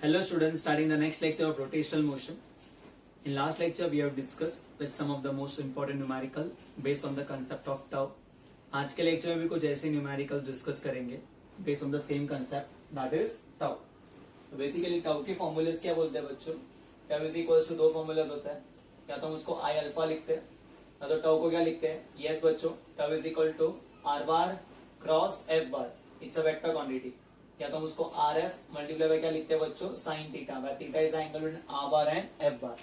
Hello students, starting the next lecture of rotational motion. In last lecture we have discussed with some of the most important numerical based on the concept of tau. आज के lecture में भी कुछ ऐसे numericals discuss करेंगे based on the same concept that is tau. तो basically tau के formulas क्या बोलते हैं बच्चों? टाउ इज इक्वल्स टू दो फॉर्मूलाज होता है, या तो हम उसको आई अल्फा लिखते हैं या तो टाउ को क्या लिखते हैं. यस बच्चों, tau is equal to R bar cross F bar. It's a vector quantity. या तो हम उसको आर एफ मल्टीप्लाई बाय क्या लिखते हैं बच्चों? Sine theta. Where theta is angle between R bar and F bar.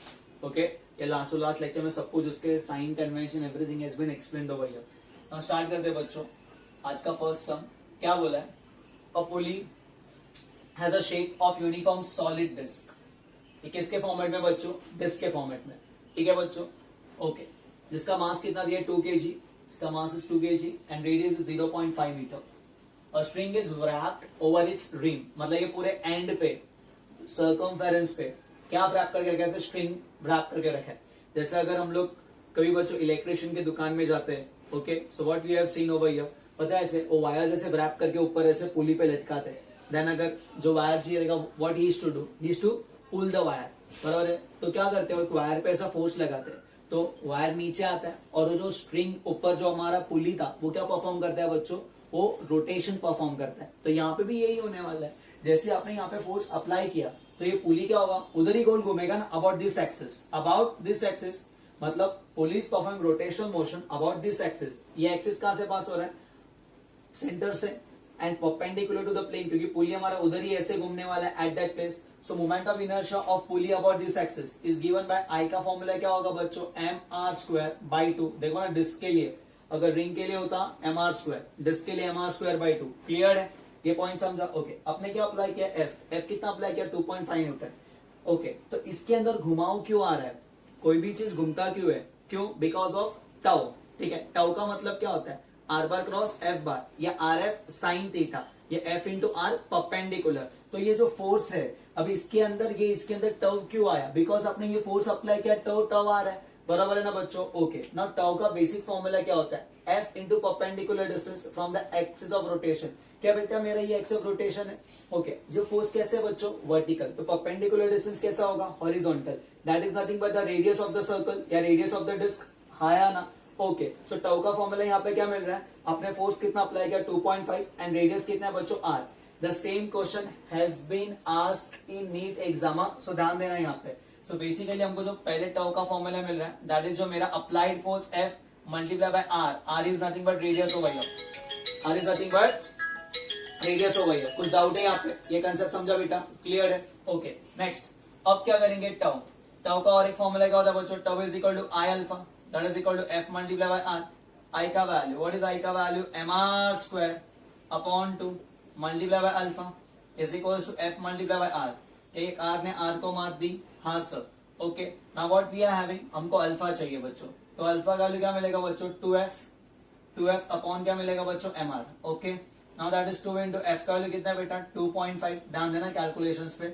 Okay, ये लास्ट टू लास्ट लेक्चर में सब कुछ उसके sign convention everything has been explained over here. Now start करते हैं बच्चों. आज का फर्स्ट सम क्या बोला है? A pulley has a shape of uniform solid disc. ये किसके फॉर्मेट में बच्चों? डिस्क के फॉर्मेट में. ठीक है बच्चों. ओके, जिसका मास कितना दिया? 2 kg. इसका mass is 2 kg and radius is 0.5 metre. A string is wrapped over its rim. मतलब ये पूरे एंड पे सर्कमफेरेंस पे क्या wrap करके रखा है? स्ट्रिंग wrap करके रखा है. जैसे अगर हम लोग कभी बच्चों इलेक्ट्रिशियन की दुकान में जाते हैं, okay, so what we have seen over here, पता है ऐसे वो वायर जैसे wrap करके ऊपर ऐसे पुली पे लटकाते हैं. देन अगर जो वायर चाहिए रहेगा, what he is to do, he is to pull the wire. बराबर है. तो क्या करते हैं, वायर पे ऐसा फोर्स लगाते हैं तो वायर नीचे आता है और जो स्ट्रिंग ऊपर जो हमारा पुली था वो क्या परफॉर्म करता है बच्चों? वो रोटेशन परफॉर्म करता है. तो यहाँ पे भी यही होने वाला है. जैसे आपने यहाँ पे फोर्स अप्लाई किया तो ये पुली क्या होगा? उधर ही गोल घूमेगा ना, about this axis. About this axis मतलब pulley is performing rotational motion about this axis. ये एक्सिस कहां से पास हो रहा है? सेंटर से and perpendicular to the plane, क्योंकि पुली हमारा उधर ही ऐसे घूमने वाला है at that place. So moment of inertia of pulley about this axis is given by I का फॉर्मूला क्या होगा बच्चों? mr²/2. देखो ना, डिस्क के लिए अगर रिंग के लिए होता mr², डिस्क के लिए mr²/2. क्लियर है? ये पॉइंट समझा? ओके, आपने क्या अप्लाई किया? एफ कितना अप्लाई किया? 2.5 न्यूटन. ओके, तो इसके अंदर घुमाव क्यों आ रहा है? कोई भी चीज घूमता क्यों है? क्यों? Because of tau. ठीक है, टाउ का मतलब क्या होता है? आर बार क्रॉस एफ बार या आर एफ साइन थीटा, ये एफ इंटू आर परपेंडिकुलर. तो ये जो फोर्स है अब इसके अंदर, ये इसके अंदर टर्व क्यों आया? बिकॉज आपने ये फोर्स अप्लाई किया, टर्व आ रहा है. बराबर है ना बच्चों? ओके, नाउ टाउ का बेसिक फॉर्मूला क्या होता है? F into perpendicular distance from the axis of rotation. क्या बेटा मेरा ये एक्सिस ऑफ रोटेशन है? ओके, जो फोर्स कैसे है बच्चों? वर्टिकल. तो परपेंडिकुलर डिस्टेंस कैसा होगा? Horizontal. That is nothing but the radius of the circle या रेडियस ऑफ द डिस्क. हाँ या ना? ओके, सो टाउ का फॉर्मूला यहाँ पे क्या मिल रहा है? आपने फोर्स कितना अप्लाई किया? 2.5 एंड रेडियस कितना है बच्चों? R. The same question has been asked in NEET exam. So ध्यान देना यहाँ पे. सो बेसिकली हमको जो पहले टाउ का फॉर्मूला मिल रहा है दैट इज जो मेरा applied force F multiply by R. R is nothing but radius over here. R is nothing but radius over here. कुछ डाउट है यहाँ पे? ये कंसेप्ट समझा बेटा? क्लियर है? ओके, नेक्स्ट अब क्या करेंगे? टाउ. टाउ का और एक फॉर्मूला क्या होता है बच्चों? Tau is equal to I alpha that is equal to F multiply by R. I का वैल्यू, व्हाट इज आई का value? mr² upon 2 multiply by alpha is equal to F multiply by R. एक R ने R को मार दी. हाँ sir. Okay, now what we are having, हमको alpha चाहिए बच्चों. तो अल्फा का वैल्यू क्या मिलेगा बच्चों? 2f अपॉन क्या मिलेगा बच्चों? mr. Okay, now that is 2 into F का वैल्यू कितना है बेटा? 2.5. ध्यान देना कैलकुलेशंस पे.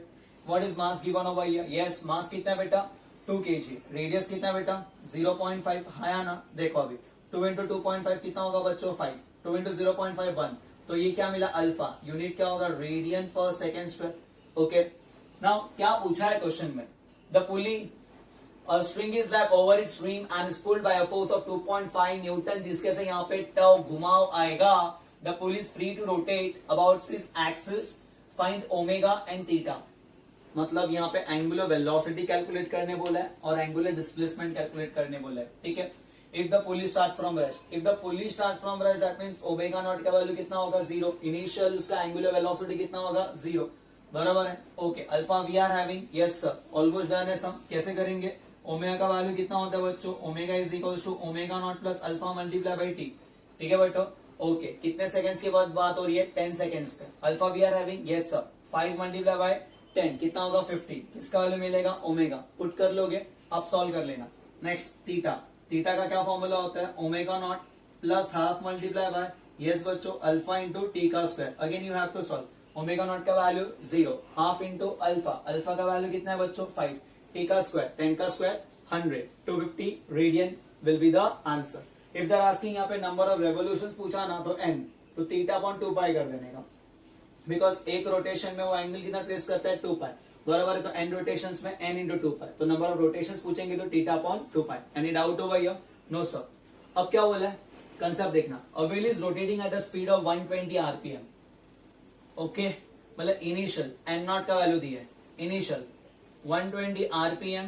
What is mass given over here? Yes, mass कितना है बेटा? 2 kg. रेडियस कितना है बेटा? 0.5. हाँ ना? देखो अभी 2 इंटू 2.5 कितना होगा बच्चों? 5. 2 इंटू 0.5 1. तो ये क्या मिला? अल्फा. यूनिट क्या होगा? रेडियन पर सेकेंड स्क्वायर. ओके, नाउ क्या पूछा है क्वेश्चन में? The pulley a string is wrapped over its rim and is pulled by a force of 2.5 Newton, जिसके से यहाँ पे टर्व घुमाव आएगा. The pulley is free to rotate about its axis. Find omega and theta. मतलब यहाँ पे एंगुलर वेलोसिटी कैलकुलेट करने बोला है और एंगुलर डिस्प्लेसमेंट कैलकुलेट करने बोला है. ठीक है. If the pulley start from rest, if the pulley start from rest that means omega naught का वैल्यू कितना होगा? 0. इनिशियल उसका एंगुलर वेलोसिटी कितना होगा? 0. बराबर है? Okay, alpha we are having. Yes sir, almost done है सम. कैसे करेंगे? ओमेगा का वैल्यू कितना होता है बच्चों? Omega is equal to omega naught plus alpha multiply by T. ठीक है बेटो. ओके, कितने सेकंड्स के बाद बात हो रही है? 10 सेकंड्स का. Alpha we are having. Yes sir, 5 multiply by 10 कितना होगा? 50. किसका वैल्यू मिलेगा? ओमेगा. पुट कर लोगे, अब सॉल्व कर लेना. Next theta. थीटा का क्या फॉर्मूला होता है? Omega naught plus half multiply by, yes बच्चों, अल्फा इंटू टी का square. Again you have to solve. Omega naught का value 0, half into alpha. Alpha का वैल्यू कितना है बच्चों? 5. टी का स्क्वायर 10 का square 100. 250 radian will be the answer. If they are asking यहाँ पे नंबर ऑफ रेवोल्यूशंस पूछा ना तो n, तो थीटा अपॉन 2 पाई कर देने का. बिकॉज एक रोटेशन में वो एंगल कितना ट्रेस करता है 2 पाई, बराबर है। तो n रोटेशंस में n इंटू 2 पाई, तो नंबर ऑफ रोटेशंस पूछेंगे तो theta upon 2 pi. Any doubt over here? No sir. अब क्या बोला है, कंसेप्ट देखना। A wheel is rotating at a speed of 120 RPM, okay, मतलब इनिशियल एन नॉट का वैल्यू दिया है, initial 120 RPM,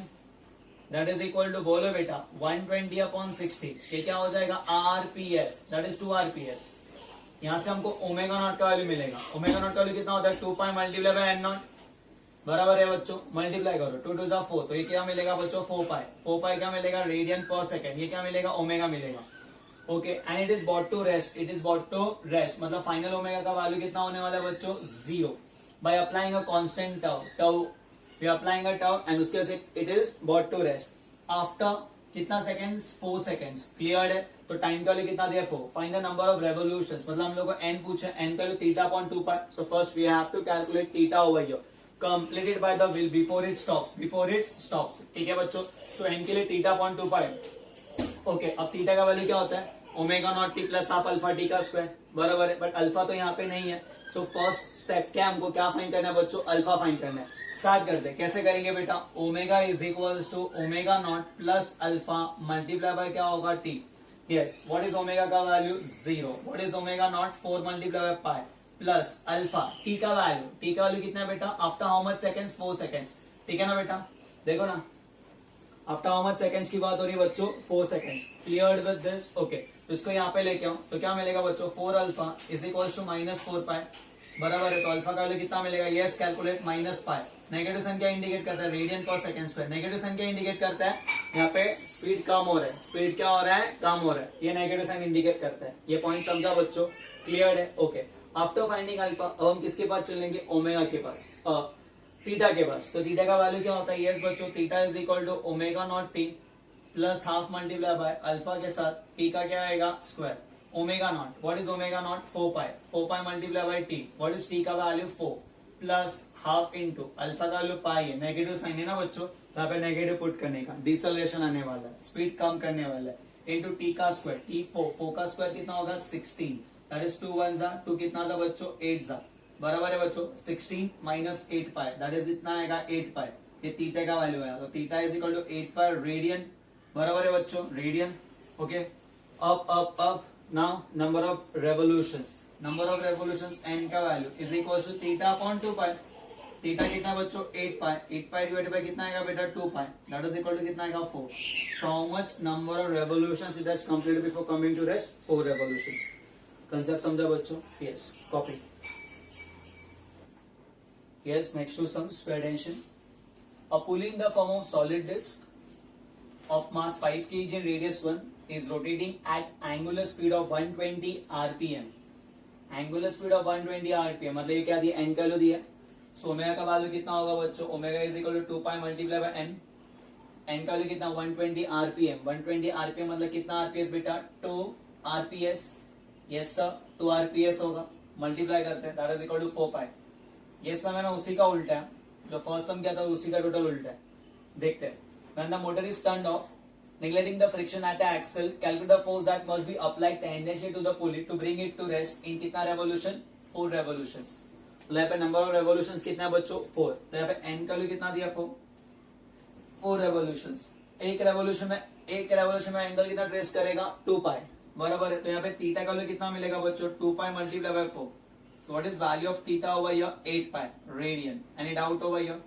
that is equal to, बोलो बेटा, 120 अपॉन 60, ये क्या हो जाएगा, आरपीएस, दैट इज 2 आरपीएस। यहां से हमको ओमेगा नॉट का वैल्यू मिलेगा। ओमेगा नॉट का वैल्यू कितना होता है, 2 pi multiply by N naught, बराबर है बच्चों। मल्टीप्लाई करो, 2 2 4, तो ये क्या मिलेगा बच्चों, 4 पाई। 4 पाई क्या मिलेगा, रेडियन पर सेकेंड, ये क्या मिलेगा, ओमेगा मिलेगा, okay. And it is brought to rest, it is brought to rest, मतलब फाइनल ओमेगा का वैल्यू कितना होने वाला है बच्चों, 0, by applying a constant tau, tau we applying a tau, and उसके बाद it is brought to rest after कितना सेकेंड्स, 4 सेकेंड्स, क्लियर है। तो टाइम का वैल्यू कितना दिया, 4। Find the number of revolutions, मतलब हम लोग को n पूछे, n का value theta upon 2 pi, so first we have to calculate theta over here, completed by the wheel before it stops, ठीक है बच्चों। सो n के लिए थीटा अपॉन 2 पाई, ओके। अब थीटा का वैल्यू क्या होता है, omega naught T plus half alpha T का स्क्वायर, बराबर है। बट अल्फा तो यहाँ पे नहीं है, सो फर्स्ट स्टेप क्या, हमको क्या फाइंड करना है बच्चों, अल्फा फाइंड करना है। स्टार्ट करते हैं, कैसे करेंगे बेटा, omega is equals to omega naught plus alpha multiply by क्या होगा, T. Yes, what is omega का value, 0। What is omega naught, 4 multiply by pi plus alpha, T का वैल्यू कितना है बेटा, after how much seconds, 4 seconds, ठीक है ना बेटा। देखो ना, आफ्टर हाउ मच सेकेंड्स की बात हो रही है बच्चों, 4 seconds, clear with this, okay. तो इसको यहाँ पे लेके आओ, तो क्या मिलेगा बच्चों, 4 alpha is equal to -4 pi, बराबर है। तो अल्फा का वैल्यू कितना मिलेगा, yes, calculate, minus pi. Negative sign क्या इंडिकेट करता है, रेडियन पर सेकंड स्क्वायर। नेगेटिव साइन क्या इंडिकेट करता है, यहाँ पे स्पीड कम हो रहा है, स्पीड क्या हो रहा है, कम हो रहा है, ये नेगेटिव साइन इंडिकेट करता है। ये पॉइंट समझा बच्चों, क्लियर है, ओके। आफ्टर फाइंडिंग अल्फा, अब हम किसके पास चलेंगे, ओमेगा के पास, थीटा के पास। तो थीटा का वैल्यू क्या होता है, यस बच्चों, theta is equal to omega naught T plus half multiply by alpha के साथ टी का क्या आएगा, square. Omega naught, what is omega naught, 4 pi, 4 pi multiply by T, what is T का value, 4 plus half into alpha का value pi है, negative sign है ना बच्चों, तो यहाँ पे नेगेटिव पुट करने का, डिसलेशन आने वाला है, स्पीड कम करने वाला है, इंटू टी का स्क्वायर, टी 4 का स्क्वायर कितना होगा, 16, दैट इज 2 1 जा 2, कितना था बच्चों, 8 जा, बराबर है बच्चों। 16 माइनस 8 पाई, दैट इज इतना आएगा 8 पाई, ये थीटा का वैल्यू है। तो theta is equal to 8 pi radian, बराबर है बच्चों, रेडियन, ओके। अब now number of revolutions, n का value is equal to theta upon 2 pi. Theta कितना बच्चों, 8 पाई, 8 पाई डिवाइडेड बाय कितना आएगा बेटा, 2 pi, that is equal to कितना आएगा, 4। So how much number of revolutions it has completed before coming to rest, 4 revolutions. Concept समझा बच्चों, yes, copy. Yes, next to some square tension. A pulley in the form of solid disc of mass 5 kg and radius 1 is rotating at angular speed of 120 rpm. Angular speed of 120 rpm, मतलब ये क्या दिया, n का value दिया। So omega का value कितना होगा बच्चों, omega is equal to 2 pi multiply by n। n का वैल्यू कितना, 120 rpm। 120 rpm मतलब कितना rps बेटा, 2 rps। यस सर, 2 rps होगा, मल्टीप्लाई करते हैं, दैट इज इक्वल टू 4 पाई। ये सम है ना उसी का उल्टा है, जो फर्स्ट सम क्या था उसी का टोटल उल्टा है। देखते हैं, when the motor is turned of, neglecting the friction at the axle, calculate the force that must be applied tangentially to the pulley to bring it to rest in कितना revolution, 4 revolutions। तो यहाँ पे number of revolutions कितना है बच्चों, 4। तो यहाँ पे n का वैल्यू कितना दिया, 4 रेवोल्यूशंस। एक रेवोल्यूशन में एंगल कितना ट्रेस करेगा, 2 पाई, बराबर है। तो यहाँ पे थीटा का वैल्यू कितना मिलेगा बच्चों, 2 pi multiply bye 4। So what is value of theta over here? 8 pi radian. Any doubt over here?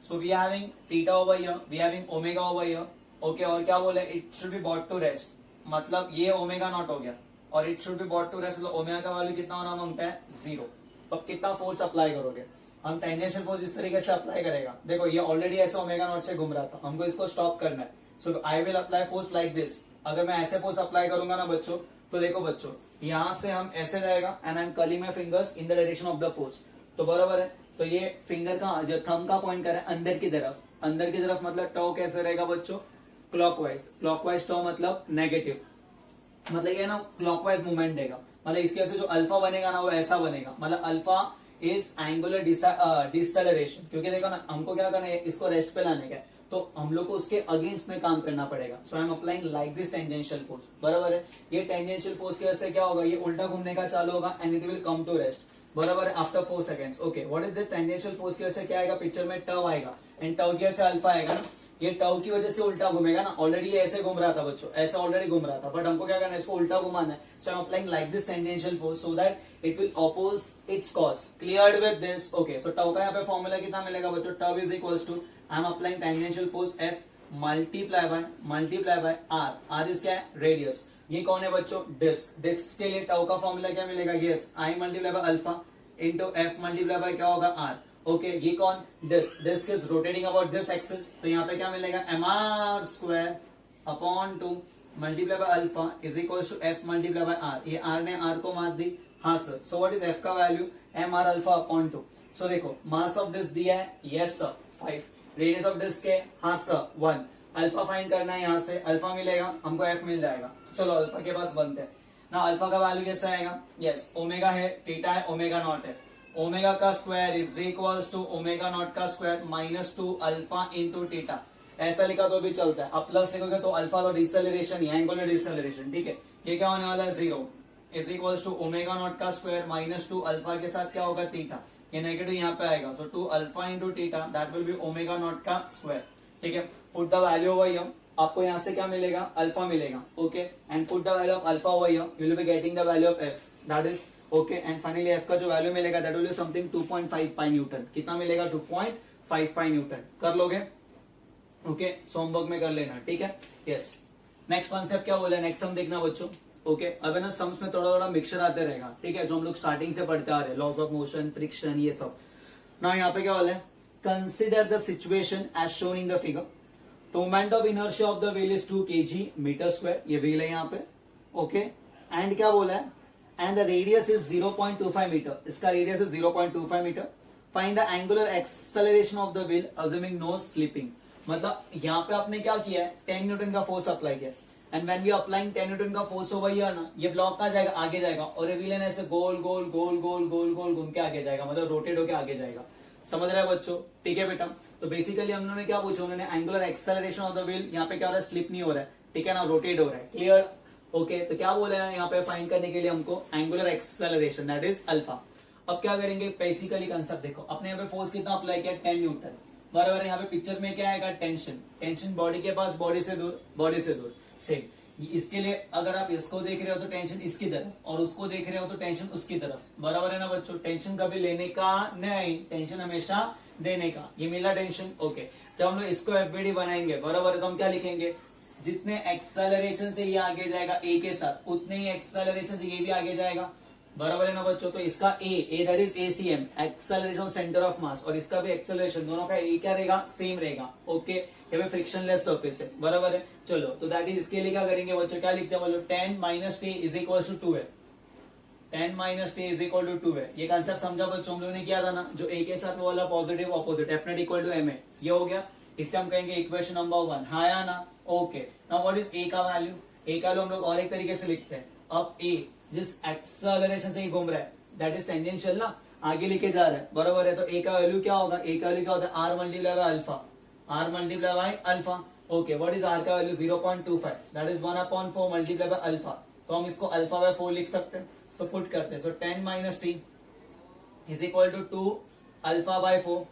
So we are having theta over here, we are having omega over here. Okay, और क्या बोले, it should be brought to rest, मतलब ये omega naught हो गया, और it should be brought to rest, मतलब omega का वैल्यू कितना होना मांगता है, 0। तो अब कितना फोर्स अप्लाई करोगे, हम टेंजेंशियल फोर्स इस तरीके से अप्लाई करेगा। देखो ये ऑलरेडी ऐसे ओमेगा नॉट से घूम रहा था, हमको इसको स्टॉप करना है। So I will apply force like this. अगर मैं ऐसे फोर्स अप्लाई करूंगा ना बच्चों, तो देखो बच्चों, यहां से हम ऐसे जाएगा, and I M curling my fingers in the direction of the force, तो बराबर है। तो ये फिंगर का जो थंब का पॉइंट कर रहा है अंदर की तरफ, मतलब टो कैसे रहेगा बच्चों, क्लॉकवाइज टो मतलब नेगेटिव, मतलब ये ना क्लॉकवाइज मूवमेंट देगा, मतलब इसके वजह से जो अल्फा बनेगा ना वो ऐसा बनेगा, मतलब अल्फा इज एंगुलर डिससेलरेशन। क्योंकि देखो ना हमको क्या करना है, इसको रेस्ट पे लाने का है, तो हम लोग को उसके अगेंस्ट में काम करना पड़ेगा। So I am applying like this tangential force, बराबर है। ये टेंजेंशियल फोर्स की वजह से क्या होगा, ये उल्टा घूमने का चालू होगा and it will come to rest. बराबर है, after 4 seconds. Okay, what is the tangential force की वजह से क्या आएगा पिक्चर में, टर्व आएगा, एंड टर्व की वजह से अल्फा आएगा ना, ये टर्व की वजह से उल्टा घूमेगा ना, ऑलरेडी ये ऐसे घूम रहा था बच्चों, ऐसा ऑलरेडी घूम रहा था, बट हमको क्या करना है, इसको उल्टा घुमाना है। So I am applying like this tangential force so that it will oppose its cause. Cleared with this? Okay, so torque का यहाँ पे फॉर्मूला कितना मिलेगा बच्चों, torque is equals to, I am applying tangential force F multiply by R. R is क्या है, radius. ये कौन है बच्चों, डिस्क। डिस्क के लिए टर्व का फॉर्मूला क्या मिलेगा, yes, I multiply by alpha into F multiply by क्या होगा, आर। ओके, ये कौन, disc. Disc is rotating about this axis, तो यहाँ पे क्या मिलेगा, M R square upon 2 multiply by alpha is equal to F multiply by R. ये आर ने आर को मार दी, हाँ sir. So what is F का value, M R alpha upon 2। So देखो, मास ऑफ डिस्क दिया है, yes sir 5, radius of disc है, हाँ सर 1, अल्फा फाइंड करना है, यहाँ से अल्फा मिलेगा हमको, एफ मिल जाएगा। चलो अल्फा के पास बनते हैं ना, अल्फा का वैल्यू कैसे आएगा, यस, ओमेगा है, थीटा है, ओमेगा नॉट है, ओमेगा का square is equals to omega naught का square minus 2 alpha into theta. ऐसा लिखा तो भी चलता है, अब प्लस लिखोगे तो अल्फा तो डिसेलरेशन, एंगुलर डिसेलरेशन, ठीक है। ये क्या होने वाला है, 0 is equals to omega naught का स्क्वायर माइनस 2 अल्फा के साथ क्या होगा, थीटा। ये नेगेटिव यहाँ पे आएगा, सो 2 alpha into theta that will B omega naught का स्क्वायर, ठीक है। Put the value over here, आपको यहाँ से क्या मिलेगा, अल्फा मिलेगा, okay, and put the value of alpha over here, you will be getting the value of F, that is okay, and finally F का जो वैल्यू मिलेगा that will be something 2.5 pi Newton. कितना मिलेगा, 2.5 पाई Newton. कर लोगे, okay, homework में कर लेना, ठीक है, यस। नेक्स्ट कॉन्सेप्ट क्या बोला, नेक्स्ट सम देखना बच्चों, ओके। अब है ना सम्स में थोड़ा थोड़ा मिक्सचर आते रहेगा, ठीक है, जो हम लोग स्टार्टिंग से पढ़ते आ रहे हैं, लॉज ऑफ मोशन, फ्रिक्शन, ये सब ना। यहाँ पे क्या बोला है, consider the situation as shown in the figure, moment of inertia of the wheel is 2 kg metre square, ये व्हील है यहाँ पे, ओके, एंड क्या बोला है, and the radius is 0.25 metre, इसका radius is 0.25 metre. Find the angular acceleration of the wheel assuming no slipping. मतलब यहाँ पे आपने क्या किया है, 10 न्यूटन का फोर्स अप्लाई किया, and when we applying 10 newton का फोर्स ओवर हियर ना, ये ब्लॉक कहाँ जाएगा, आगे जाएगा, और ये व्हील ऐसे गोल गोल गोल गोल गोल गोल घूम के आगे जाएगा, मतलब रोटेट होके आगे जाएगा। समझ रहे हैं बच्चों, ठीक है बेटा। तो बेसिकली हम लोगों ने क्या पूछा, उन्होंने angular acceleration of the wheel, यहाँ पे क्या हो रहा है, स्लिप नहीं हो रहा है, ठीक है ना, रोटेट हो रहा है, क्लियर, ओके। तो क्या बोला है यहाँ पे फाइंड करने के लिए हमको, angular acceleration that is alpha. अब क्या करेंगे, बेसिकली कंसेप्ट देखो, अपने यहाँ पे फोर्स कितना अप्लाई किया, 10 न्यूटन, बराबर है। यहाँ पे पिक्चर में क्या आएगा, टेंशन, टेंशन बॉडी के पास, बॉडी से दूर, सेम। इसके लिए अगर आप इसको देख रहे हो तो टेंशन इसकी तरफ, और उसको देख रहे हो तो टेंशन उसकी तरफ, बराबर है ना बच्चों। टेंशन कभी लेने का नहीं, टेंशन हमेशा देने का। ये मिला टेंशन, ओके। जब हम लोग इसको एफबीडी बनाएंगे, बराबर है, तो हम क्या लिखेंगे, जितने एक्सेलरेशन से ये आगे जाएगा ए के साथ, उतने ही एक्सेलरेशन से ये भी आगे जाएगा, बराबर है ना बच्चों। तो इसका a that is ACM, acceleration centre of mass, और इसका भी एक्सेलरेशन, दोनों का ए क्या रहेगा, सेम रहेगा, ओके। ये भी फ्रिक्शनलेस सरफेस है, बराबर है। चलो, तो दैट इज, इसके लिए क्या करेंगे बच्चों, क्या लिखते हैं बोलो, 10 minus T is equal to 2 है, 10 minus T is equal to 2 है। ये कंसेप्ट समझा बच्चों, हम लोगों ने किया था ना, जो ए के साथ वो वाला positive opposite, F net equal to M है, ये हो गया। इससे हम कहेंगे इक्वेशन नंबर 1, हाँ या ना, okay. Now what is a का वैल्यू, ए का वैल्यू हम लोग और एक तरीके से लिखते हैं। अब ए जिस एक्सेलरेशन से ही घूम रहा है दैट इज टेंजेंशियल ना, आगे लेके जा रहा है, बराबर है। तो ए का वैल्यू क्या होगा, ए का वैल्यू क्या होता है, R multiply by alpha, R multiply by alpha, okay. What is R का value, 0.25 that is 1/4 multiply by alpha. तो हम इसको अल्फा बाय 4 लिख सकते हैं, सो पुट करते हैं। So 10 minus T is equal to 2 alpha by 4,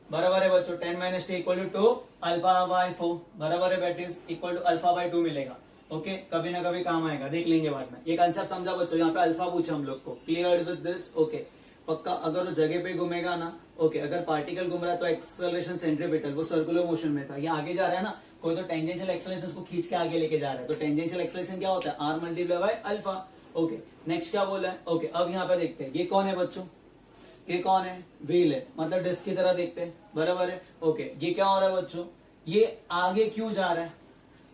बराबर है बच्चों। 10 minus T equal to 2 alpha by 4, बराबर है, that is equal to alpha by 2 मिलेगा, ओके। कभी ना कभी काम आएगा, देख लेंगे बाद में। ये कंसेप्ट समझा बच्चों, यहाँ पे अल्फा पूछा हम लोग को, क्लियर विद दिस, ओके। पक्का अगर वो जगह पे घूमेगा ना, ओके, अगर पार्टिकल घूम रहा है तो एक्सेलरेशन सेंट्रीपिटल, वो सर्कुलर मोशन में था, ये आगे जा रहा है ना, कोई तो टेंजेंशियल एक्सेलरेशन उसको खींच के आगे लेके जा रहा है, तो टेंजेंशियल एक्सेलरेशन क्या होता है, R multiply by alpha, okay. Next क्या बोला है, ओके। अब यहाँ पे देखते हैं ये कौन है बच्चों, ये कौन है, व्हील है, मतलब डिस्क की तरह देखते हैं, बराबर है, ओके। ये क्या हो रहा है बच्चों, ये आगे क्यों जा रहा है,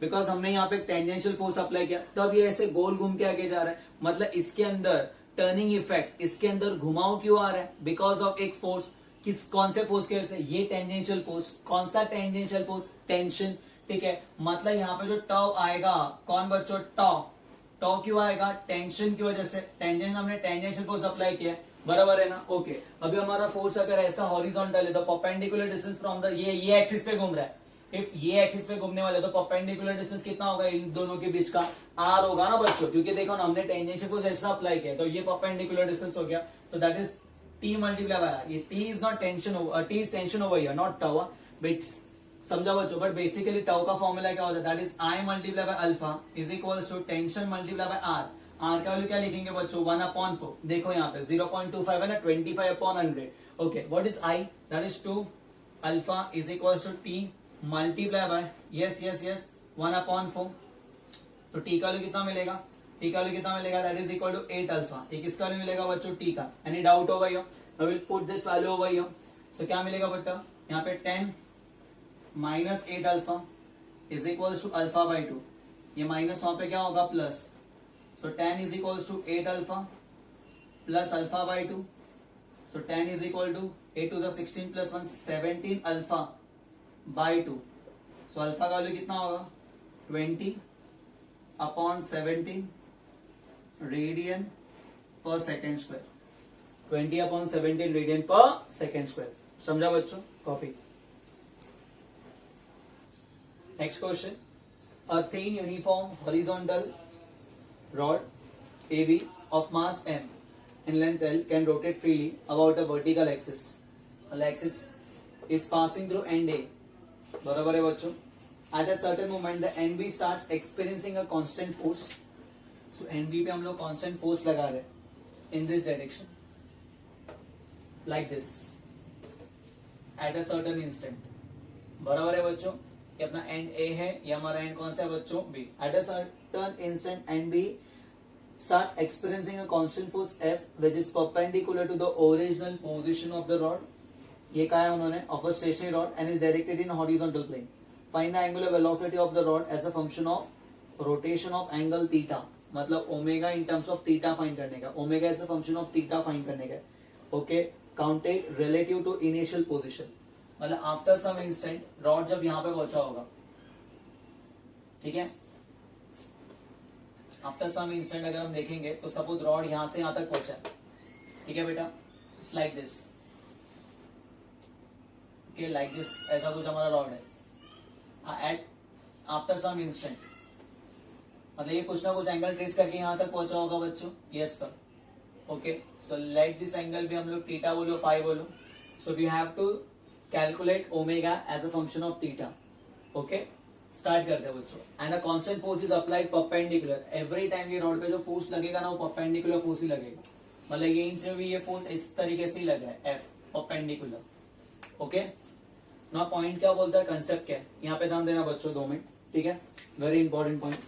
बिकॉज हमने यहाँ पे टेंजेंशियल फोर्स अप्लाई किया, तब ये ऐसे गोल घूम के आगे जा रहा है, मतलब इसके अंदर टर्निंग इफेक्ट, इसके अंदर घुमाव क्यों आ रहा है, बिकॉज ऑफ एक फोर्स, किस कौन से फोर्स की वजह से, ये टेंजेंशियल फोर्स। कौन सा टेंजेंशियल फोर्स, टेंशन, ठीक है। मतलब यहाँ पे जो टॉ आएगा, कौन बच्चों, टॉ क्यों आएगा, टेंशन की वजह से, टेंजेंट हमने टेंजेंशियल फोर्स अप्लाई किया, बराबर है ना, ओके। अभी हमारा फोर्स अगर ऐसा हॉरिजॉन्टल है, तो परपेंडिकुलर डिस्टेंस फ्रॉम द, ये एक्सिस पे घूम रहा है, इफ ये एक्सिस पे घूमने वाले तो परपेंडिकुलर डिस्टेंस कितना होगा इन दोनों के बीच का, आर होगा ना बच्चों, क्योंकि देखो ना हमने टेंजेंशियल फोर्स ऐसा अप्लाई किया तो ये परपेंडिकुलर डिस्टेंस हो गया, so that is T multiply by, ये T is not tension, T is tension over here not tau, but समझा बच्चों, बट बेसिकली टाउ का फॉर्मूला क्या होता है, that is I multiply by alpha is equals to tension multiply by R. R का value क्या लिखेंगे बच्चों 1/4, देखो यहाँ पे 0.25 है ना, 25/100, okay what is I, that is 2 alpha is equals to T multiply by yes yes yes 1/4, तो टी का वैल्यू कितना मिलेगा, टी का वैल्यू कितना मिलेगा, that is equal to 8 alpha, ये किसका वैल्यू मिलेगा बच्चों, टी का, any doubt over here, I will put this value over here, so क्या मिलेगा बच्चा यहाँ पे 10 minus 8 alpha is equals to alpha by 2, ये माइनस वहां पे क्या होगा plus, so 10 is equals to 8 alpha plus alpha by 2, so 10 is equal to 8 two 16 plus 1 17 alpha by 2, so alpha का वैल्यू कितना होगा 20/17 रेडियन पर सेकेंड स्क्वायर, 20/17 रेडियन पर सेकेंड स्क्वायर, समझा बच्चों, copy. Next question. A thin uniform horizontal rod AB of mass m and length L can rotate freely about a vertical axis. The axis is passing through end A. बराबर है बच्चों. At a certain moment, the NB starts experiencing a constant force. So NB पे हम लोग constant force लगा रहे हैं in this direction, like this, at a certain instant. बराबर है बच्चों. ये अपना एंड ए है, ये हमारा एंड कौन सा है बच्चों, B. At a certain instant and B starts experiencing a constant force F which is perpendicular to the original position of the rod. ये कहा है उन्होंने, of a stationary rod and is directed in horizontal plane. Find the angular velocity of the rod as a function of rotation of angle theta. मतलब omega in terms of theta find करने का, omega as a function of theta find करने का, okay, counted relative to initial position. मतलब after some instant rod जब यहां पे पहुंचा होगा, ठीक है, आफ्टर सम इंस्टेंट अगर हम देखेंगे तो सपोज रॉड यहां से यहां तक पहुंचा है, ठीक है बेटा, it's like this, okay like this, ऐसा कुछ हमारा रॉड है, एट आफ्टर सम इंस्टेंट मतलब ये कुछ ना कुछ एंगल ट्रेस करके यहां तक पहुंचा होगा बच्चों, yes sir, okay, so let this angle भी हम लोग थीटा बोलो, फाई बोलो, so we have to calculate omega as a function of theta. Okay, start करते हैं बच्चों. And a constant force is applied perpendicular, every time ये rod पे जो फोर्स लगेगा ना वो परपेंडिकुलर फोर्स ही लगेगा, मतलब ये इनसे भी ये फोर्स इस तरीके से ही लग रहा है, एफ परपेंडिकुलर, ओके। ना पॉइंट क्या बोलता है, कंसेप्ट क्या है, यहाँ पे ध्यान देना बच्चों 2 मिनट, ठीक है, वेरी इंपॉर्टेंट पॉइंट।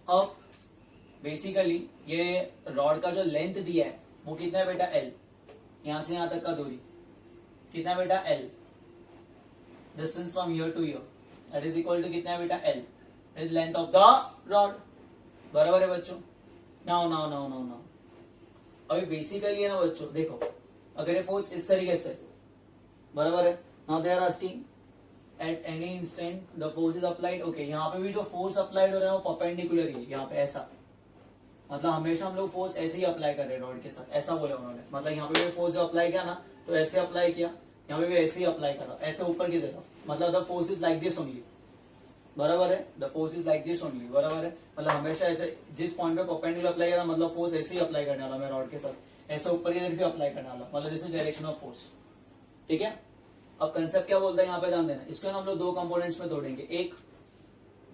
अब बेसिकली ये रॉड का जो लेंथ दिया है वो कितना है बेटा, एल, यहां से यहां तक का दूरी कितना बेटा, L, distance from here to here, that is equal to कितना है बेटा, L is length of the rod, बराबर है बच्चों। Now now now now now अभी बेसिकली है ना बच्चों, देखो अगर ये फोर्स इस तरीके से, बराबर है, now they are asking at any instant the force is applied, okay, यहाँ पे भी जो फोर्स अप्लाइड हो रहा है वो परपेंडिकुलर ही है, यहाँ पे ऐसा, मतलब हमेशा हम लोग फोर्स ऐसे ही अप्लाई कर रहे हैं रॉड के साथ, ऐसा बोला उन्होंने, मतलब यहाँ पे भी फोर्स जो अप्लाई किया ना तो ऐसे अप्लाई किया, यहाँ पे भी ऐसे ही अप्लाई करा, ऐसे ऊपर की तरफ, मतलब the force is like this only, बराबर है, the force is like this only, बराबर है, मतलब हमेशा ऐसे जिस पॉइंट पे परपेंडिकुलर अप्लाई करा मतलब फोर्स ऐसे ही अप्लाई करने वाला मैं रॉड के साथ, ऐसे ऊपर की तरफ अप्लाई करने वाला, मतलब this is direction of force, ठीक है। अब कंसेप्ट क्या बोलता है यहाँ पे ध्यान देना, इसको हम लोग 2 कंपोनेंट्स में तोड़ेंगे, एक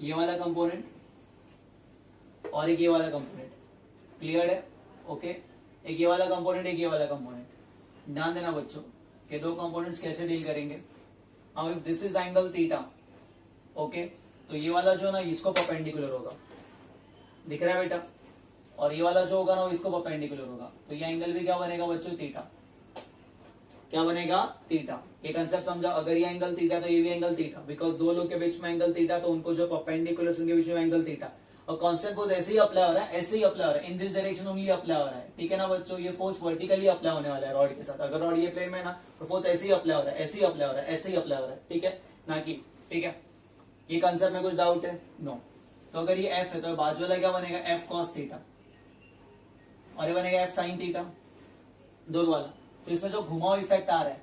ये वाला कंपोनेंट और एक ये वाला कंपोनेंट, क्लियर है, ओके, एक ये वाला कंपोनेंट, एक ये वाला कंपोनेंट, ध्यान देना बच्चों कि 2 कंपोनेंट्स कैसे डील करेंगे। Now if this is angle theta, okay, तो ये वाला जो ना इसको परपेंडिकुलर होगा, दिख रहा है बेटा, और ये वाला जो होगा ना वो इसको परपेंडिकुलर होगा, तो ये एंगल भी क्या बनेगा बच्चों, थीटा, क्या बनेगा, थीटा। ये कंसेप्ट समझा, अगर ये एंगल थीटा तो ये भी एंगल थीटा, बिकॉज 2 लोग के बीच में एंगल थीटा, तो उनको जो परपेंडिकुलर उनके बीच में एंगल थीटा, और कांस्टेंट फोर्स ऐसे ही अप्लाई हो रहा है, ऐसे ही अप्लाई हो रहा है, in this direction only apply हो रहा है, ठीक है ना बच्चों। ये फोर्स वर्टिकली अप्लाई होने वाला है रॉड के साथ, अगर रॉड ये प्लेन में ना तो फोर्स ऐसे ही अप्लाई हो रहा है, ऐसे ही अप्लाई हो रहा है, ऐसे ही अप्लाई हो रहा है, ठीक है ना कि, ठीक है। ये कंसेप्ट में कुछ डाउट है, नो। तो अगर ये एफ है तो बाजू वाला क्या बनेगा, एफ कॉस थीटा, और ये बनेगा एफ साइन थीटा, दोनों वाला। तो इसमें जो घुमाव इफेक्ट आ रहा है,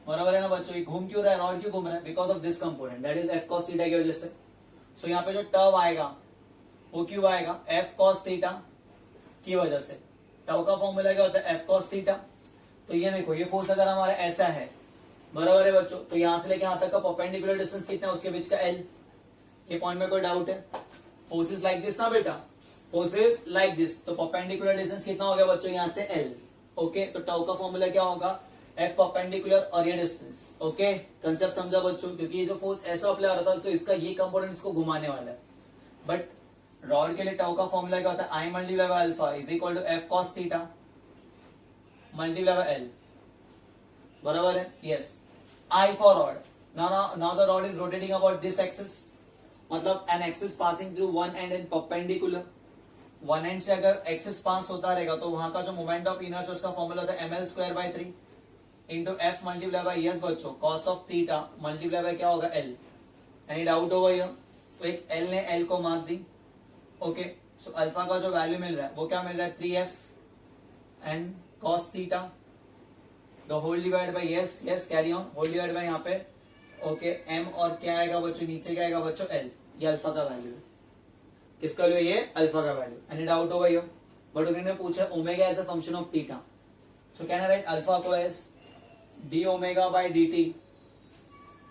बराबर है ना बच्चों, ये घूम क्यों रहा है, रॉड क्यों घूम रहा है, because of this component that is F cos theta की वजह से। सो यहाँ पे जो टर्म आएगा वो क्यों आएगा, एफ कॉस थीटा की वजह से। टाउ का फॉर्मूला क्या होता है, एफ कॉस थीटा। तो ये देखो, ये फोर्स अगर हमारा ऐसा है, बराबर है बच्चों, तो यहां से लेके यहां तक का परपेंडिकुलर डिस्टेंस कितना है उसके बीच का एल। ये पॉइंट में कोई डाउट है, फोर्सेस लाइक दिस ना बेटा, फोर्सेस लाइक दिस, तो परपेंडिकुलर डिस्टेंस कितना हो गया बच्चों यहाँ से एल। ओके, तो टाउ का फॉर्मूला क्या होगा, एफ परपेंडिकुलर और ये डिस्टेंस। ओके, कंसेप्ट समझा बच्चों, क्योंकि ये जो फोर्स ऐसा अप्लाई हो रहा था तो इसका ये कंपोनेंट इसको घुमाने वाला है। बट रॉड के लिए टाउ का फॉर्मूला क्या होता है, I multiply by alpha is equal to F cos theta multiply by L, बराबर है, yes. I for rod, now the rod is rotating about this axis, मतलब an axis passing through one end in perpendicular. One end से अगर axis pass होता रहेगा तो वहां का जो मोमेंट ऑफ इनर्शिया उसका फॉर्मूला होता है M L square by 3 into F multiply by yes बच्चों cos of theta multiply by क्या होगा एल। एनी डाउट होगा ये, तो एक एल ने एल को मार दी। ओके, सो अल्फा का जो वैल्यू मिल रहा है वो क्या मिल रहा है, 3f एंड cos theta the whole divide by yes yes carry on, whole divide by यहाँ पे ओके एम, और क्या आएगा बच्चों, नीचे क्या आएगा बच्चों एल। ये अल्फा का वैल्यू है, किसका वैल्यू, ये अल्फा का वैल्यू। एनी डाउट होगा ये, बट उन्होंने पूछा omega as a function of theta, so can I write alpha को as D omega by D T,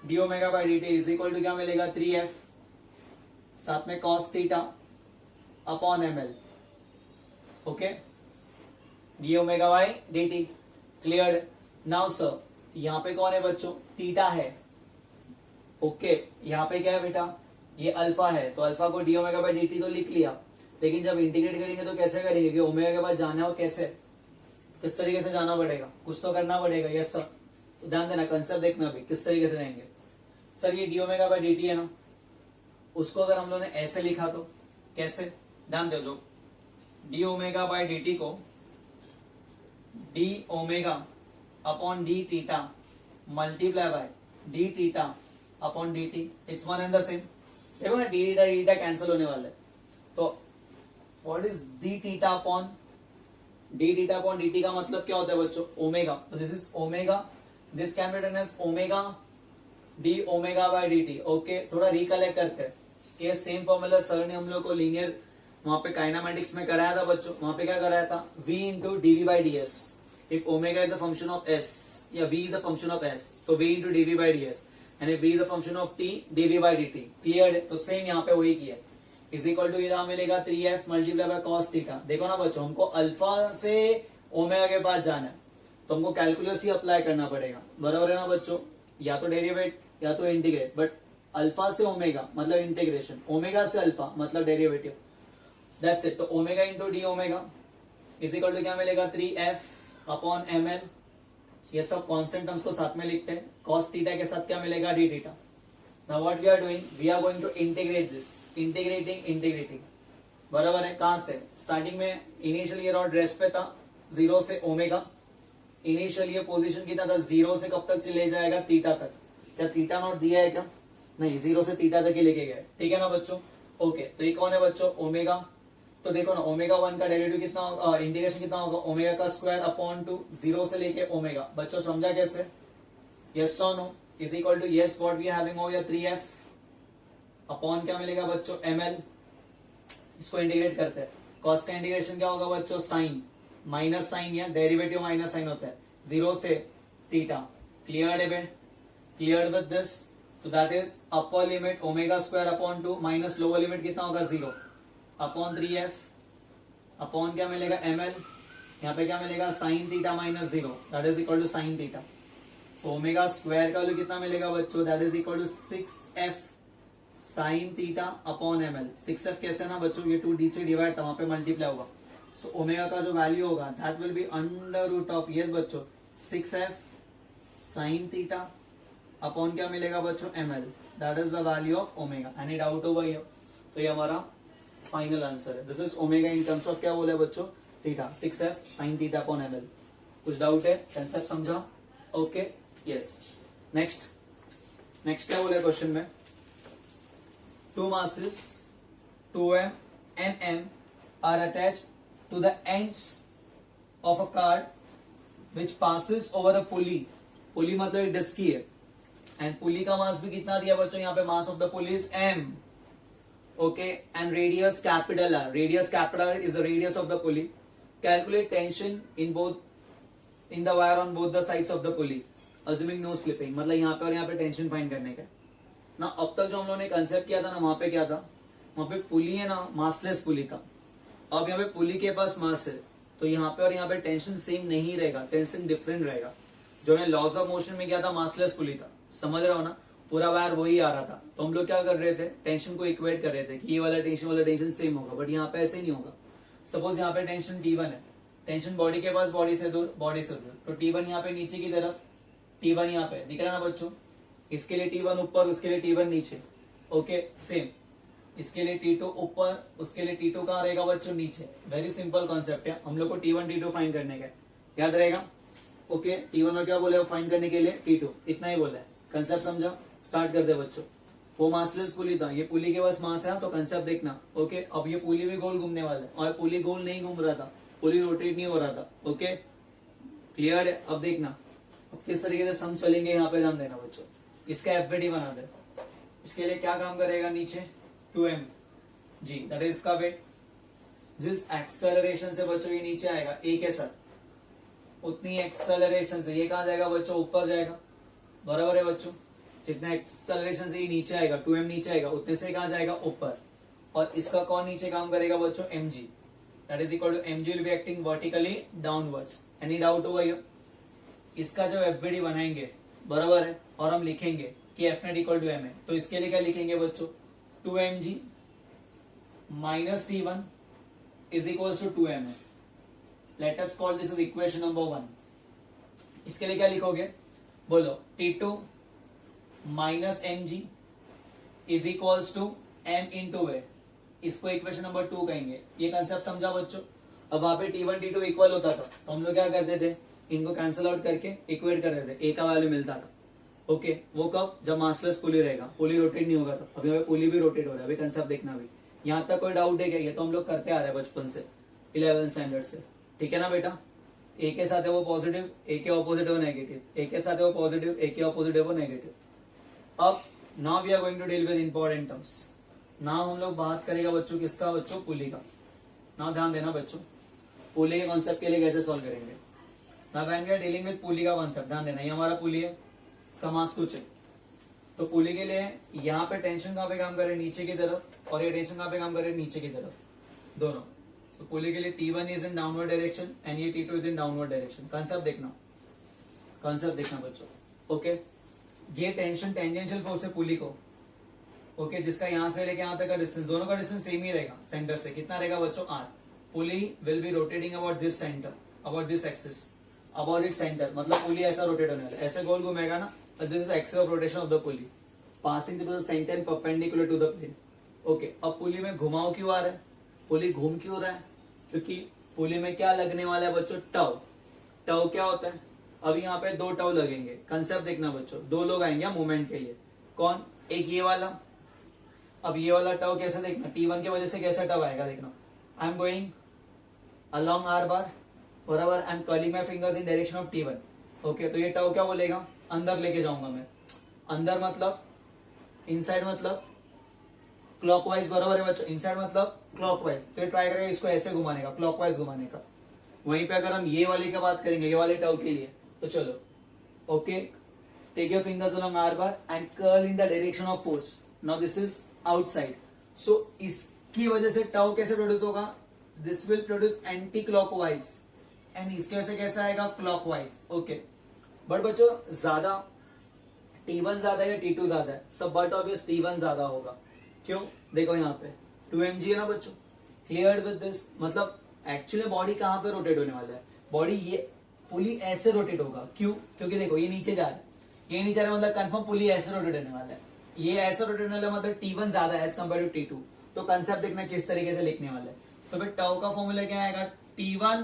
D omega by D T is equal to क्या मिलेगा 3f साथ में cos theta upon M L. Okay, D omega by D T clear. Now sir यहाँ पे कौन है बच्चों, थीटा है। ओके, यहाँ पे क्या है बेटा, ये अल्फा है, तो अल्फा को D omega by D T तो लिख लिया, लेकिन जब इंटीग्रेट करेंगे तो कैसे करेंगे, कि ओमेगा के बाद जाना हो कैसे, किस तरीके से जाना पड़ेगा, कुछ तो करना पड़ेगा। यस सर, तो ध्यान देना, कंसेप्ट देखना अभी किस तरीके से रहेंगे। सर ये D omega by D T है ना, उसको अगर हम लोगों ने ऐसे लिखा तो कैसे, ध्यान दो, जो D omega by D T को D omega upon D theta multiply by D theta upon D T, it's one and the same. देखो ना डी थीटा कैंसिल होने वाला है, तो what is D theta upon D T का मतलब क्या होता है बच्चों, ओमेगा। तो this is omega, this can be written as omega D omega by D T. Okay, थोड़ा रिकलेक्ट करते हैं, ये सेम फॉर्मूला सर ने हम लोग को लीनियर वहां पे काइनेमेटिक्स में कराया था बच्चों। वहां पे क्या कराया था, v into dv by d s, if omega is the function of s या v is the function of s, तो v into dv by d s, and v is the function of t dv by D T. Clear है, तो same यहाँ पे वही किया, is equal to यहां मिलेगा 3f multiply by cos theta. देखो ना बच्चों, हमको अल्फा से ओमेगा के पास जाना है, तो हमको कैलकुलस ही अप्लाई करना पड़ेगा, बराबर है ना बच्चों, या तो डेरिवेट या तो इंटीग्रेट, बट अल्फा से ओमेगा मतलब इंटीग्रेशन, ओमेगा से अल्फा मतलब डेरिवेटिव, दैट्स इट। तो omega into d omega is equal to क्या मिलेगा 3f अपॉन एम एल, ये सब कॉन्स्टेंट टर्म्स को साथ में लिखते हैं, कॉस थीटा के साथ क्या मिलेगा d theta. Now what we are doing, we are going to integrate this, integrating बराबर है, कहां से, स्टार्टिंग में इनिशियल ये रॉड रेस्ट पे था 0 से ओमेगा, इनिशियल ये पोजीशन कितना था 0 से कब तक चले जाएगा, थीटा तक। क्या थीटा नॉट दिया है क्या, नहीं, 0 से थीटा तक ही लेके गए, ठीक है ना बच्चों। ओके, तो ये कौन है बच्चों, ओमेगा। तो देखो ना, ओमेगा 1 का डेरिवेटिव कितना होगा, इंटीग्रेशन कितना होगा, ओमेगा का स्क्वायर अपॉन टू 0 से लेके ओमेगा। बच्चों समझा कैसे, यस और no, is equal to yes what we having हो गया 3f अपॉन क्या मिलेगा बच्चों ml, इसको इंटीग्रेट करते हैं, कॉस का इंटीग्रेशन क्या होगा बच्चों, साइन, माइनस साइन या डेरिवेटिव माइनस साइन होता है 0 से थीटा। क्लियर है बे, क्लियर विद दिस, तो that is upper limit omega square upon 2 minus lower limit कितना होगा 0 अपॉन 3f अपॉन क्या मिलेगा ml, यहाँ पे क्या मिलेगा sine theta minus 0, that is equal to sine theta. So omega square का वैल्यू कितना मिलेगा बच्चों, that is equal to 6f sine theta upon ml। 6f कैसे ना बच्चों, ये 2 डी से डिवाइड था, वहां पे मल्टीप्लाई होगा, सो ओमेगा का जो वैल्यू होगा that will be under root of, yes बच्चों 6f साइन थीटा अपॉन क्या मिलेगा बच्चों ml, that is the value of omega. Any doubt होगा ये, तो ये हमारा फाइनल आंसर है, this is omega in terms of क्या बोला है बच्चों, theta, 6f sine theta upon ml। कुछ डाउट है, कंसेप्ट समझा, ओके, यस। नेक्स्ट क्या बोला क्वेश्चन में, 2 masses 2m and m are attached to the ends of a card which passes over a pulley पुली मतलब एक डिस्क ही है, एंड पुली का मास भी कितना दिया बच्चों, यहाँ पे mass of the pulley is m, okay, and radius capital r, radius capital r is the radius of the pulley. Calculate tension in both in the wire on both the sides of the pulley assuming no slipping. मतलब यहाँ पे और यहाँ पे tension find करने का ना. अब तक जो हम लोगों ने कंसेप्ट किया था ना, वहां पे क्या था, वहां पे पुली है ना, मासलेस पुली का. अब यहाँ पे पुली के पास मास है, तो यहाँ पे और यहाँ पे टेंशन सेम नहीं रहेगा, टेंशन डिफरेंट रहेगा. जो हमने लॉस ऑफ मोशन में किया था, मासलेस पुली था, समझ रहे हो ना, पूरा वायर वही आ रहा था. तो हम लोग क्या कर रहे थे, टेंशन को इक्वेट कर रहे थे कि ये वाला टेंशन सेम होगा, बट यहाँ पे ऐसे नहीं होगा. सपोज यहाँ पे टेंशन T1 है, टेंशन बॉडी के पास, बॉडी से दूर, बॉडी से दूर, तो T1 यहाँ पे नीचे की तरफ, T1 यहाँ पे दिख रहा है ना बच्चों. इसके लिए T1 ऊपर, उसके लिए T1 नीचे. ओके, सेम इसके लिए T2 ऊपर, उसके लिए T2 कहाँ रहेगा बच्चों, नीचे. वेरी सिंपल कॉन्सेप्ट है. हम लोग को T1 T2 फाइंड करने का याद रहेगा. ओके, T1 और क्या बोले फाइंड करने के लिए, T2, इतना ही बोला है. कंसेप्ट समझा, स्टार्ट कर दे बच्चों. वो मासलेस पुली था, ये पुली के पास मास है, तो कंसेप्ट देखना. ओके, अब ये पुली भी गोल घूमने वाला है, और पुली गोल नहीं घूम रहा था, पुली रोटेट नहीं हो रहा था. ओके, क्लियर है. अब देखना अब किस तरीके से सम चलेंगे, यहाँ पे ध्यान देना बच्चों. इसका एफवीडी बना दे. इसके लिए क्या काम करेगा, नीचे 2m जी, दैट इज इसका वेट. जिस एक्सेलरेशन से बच्चों ये नीचे आएगा a के साथ, उतनी एक्सेलरेशन से ये कहा जाएगा बच्चों, ऊपर जाएगा. बराबर है बच्चों, जितना एक्सेलरेशन से ये नीचे आएगा, 2m नीचे आएगा, उतने से कहा जाएगा ऊपर. और इसका कौन नीचे काम करेगा बच्चों, mg, that is equal to mg will be acting vertically downwards. Any doubt होगा ये. इसका जब एफबीडी बनाएंगे, बराबर है, और हम लिखेंगे कि F net equal to M है, तो इसके लिए क्या लिखेंगे बच्चों, 2mg minus T1 is equal to 2m है. Let us call this is equation number 1. इसके लिए क्या लिखोगे, बोलो, T2 minus mg is equal to m into a. इसको इक्वेशन नंबर 2 कहेंगे. ये कंसेप्ट समझा बच्चों. अब वहां पे T1 T2 इक्वल होता था, तो हम लोग क्या करते थे, इनको कैंसिल आउट करके इक्वेट कर देते, ए का वैल्यू मिलता था. ओके, वो कब, जब मासलेस पुली रहेगा, पुली रोटेट नहीं होगा. तो अभी यहाँ पे पुली भी रोटेट हो रहा है. अभी कंसेप्ट देखना. भी यहाँ तक कोई डाउट है क्या, ये तो हम लोग करते आ रहे हैं बचपन से, 11th स्टैंडर्ड से. ठीक है ना बेटा. ए के साथ है वो पॉजिटिव, ए के ऑपोजिट है वो नेगेटिव, ए के साथ है वो पॉजिटिव, ए के ऑपोजिट है वो नेगेटिव. अब now we are going to deal with important terms. Now हम लोग बात करेगा बच्चों किसका, बच्चों पुली का. नाउ ध्यान देना बच्चों, पुली के कॉन्सेप्ट के लिए कैसे सॉल्व करेंगे. Now when we are dealing with pulley का कॉन्सेप्ट, ध्यान देना, ये हमारा पुली है, इसका मास कुछ है. तो पुली के लिए यहाँ पे टेंशन कहाँ पे काम करे, नीचे की तरफ, और ये टेंशन कहाँ पे काम करे, नीचे की तरफ, दोनों. तो पुली के लिए T1 is in downward direction and ये T2 is in downward direction. Concept देखना, कंसेप्ट देखना बच्चों. ओके, ये टेंशन टेंजेंशियल फोर्स है पुली को. ओके, जिसका यहाँ से लेके यहाँ तक का डिस्टेंस, दोनों का डिस्टेंस सेम ही रहेगा. सेंटर से कितना रहेगा बच्चों, r. Pulley will be rotating about this centre, about this axis, about it centre. मतलब पुली ऐसा रोटेट होने वाला है, ऐसे गोल घूमेगा ना. This is axis of rotation of the pulley passing through the centre perpendicular to the plane. Okay, अब पुली में घुमाव क्यों आ रहा है, पुली घूम क्यों रहा है, क्योंकि पुली में क्या लगने वाला है बच्चों, टव. टव क्या होता है, अभी यहाँ पे 2 टव लगेंगे. कंसेप्ट देखना बच्चों, 2 लोग आएंगे मूवमेंट के लिए. कौन, एक ये वाला. अब ये वाला टव कैसे देखना, T1 की वजह से कैसा टव आएगा देखना. I am going along r bar, बराबर, I am curling my fingers in direction of T1. Okay, तो ये टव क्या बोलेगा, अंदर लेके जाऊंगा मैं. अंदर मतलब इनसाइड, मतलब क्लॉकवाइज. बराबर है बच्चों, इनसाइड मतलब क्लॉकवाइज. तो ये ट्राई करेगा इसको ऐसे घुमाने का, क्लॉकवाइज घुमाने का. वहीं पे अगर हम ये वाले की बात करेंगे, ये वाले टव के लिए, तो चलो. Okay, take your fingers along r bar and curl in the direction of force. Now this is outside. So इसकी वजह से टव कैसे प्रोड्यूस होगा, this will produce anti clockwise, and इसके वजह से कैसा आएगा, क्लॉकवाइज. ओके, बट बच्चों ज्यादा T1 ज्यादा है या T2 ज्यादा है, सब बट ऑब्वियस T1 ज्यादा होगा. क्यों, देखो यहाँ पे 2mg है ना बच्चों. Clear with this. मतलब एक्चुअली बॉडी कहाँ पे रोटेट होने वाला है, बॉडी ये पुली ऐसे रोटेट होगा. क्यों, क्योंकि देखो ये नीचे जा रहा है, ये नीचे जा रहा है, मतलब कंफर्म पुली ऐसे रोटेट होने वाला है. ये ऐसा रोटेट होने वाला मतलब T1 ज्यादा है एज कम्पेयर टू T2. तो कंसेप्ट देखना किस तरीके से लिखने वाला है. तो फिर टव का फॉर्मूला क्या आएगा, T1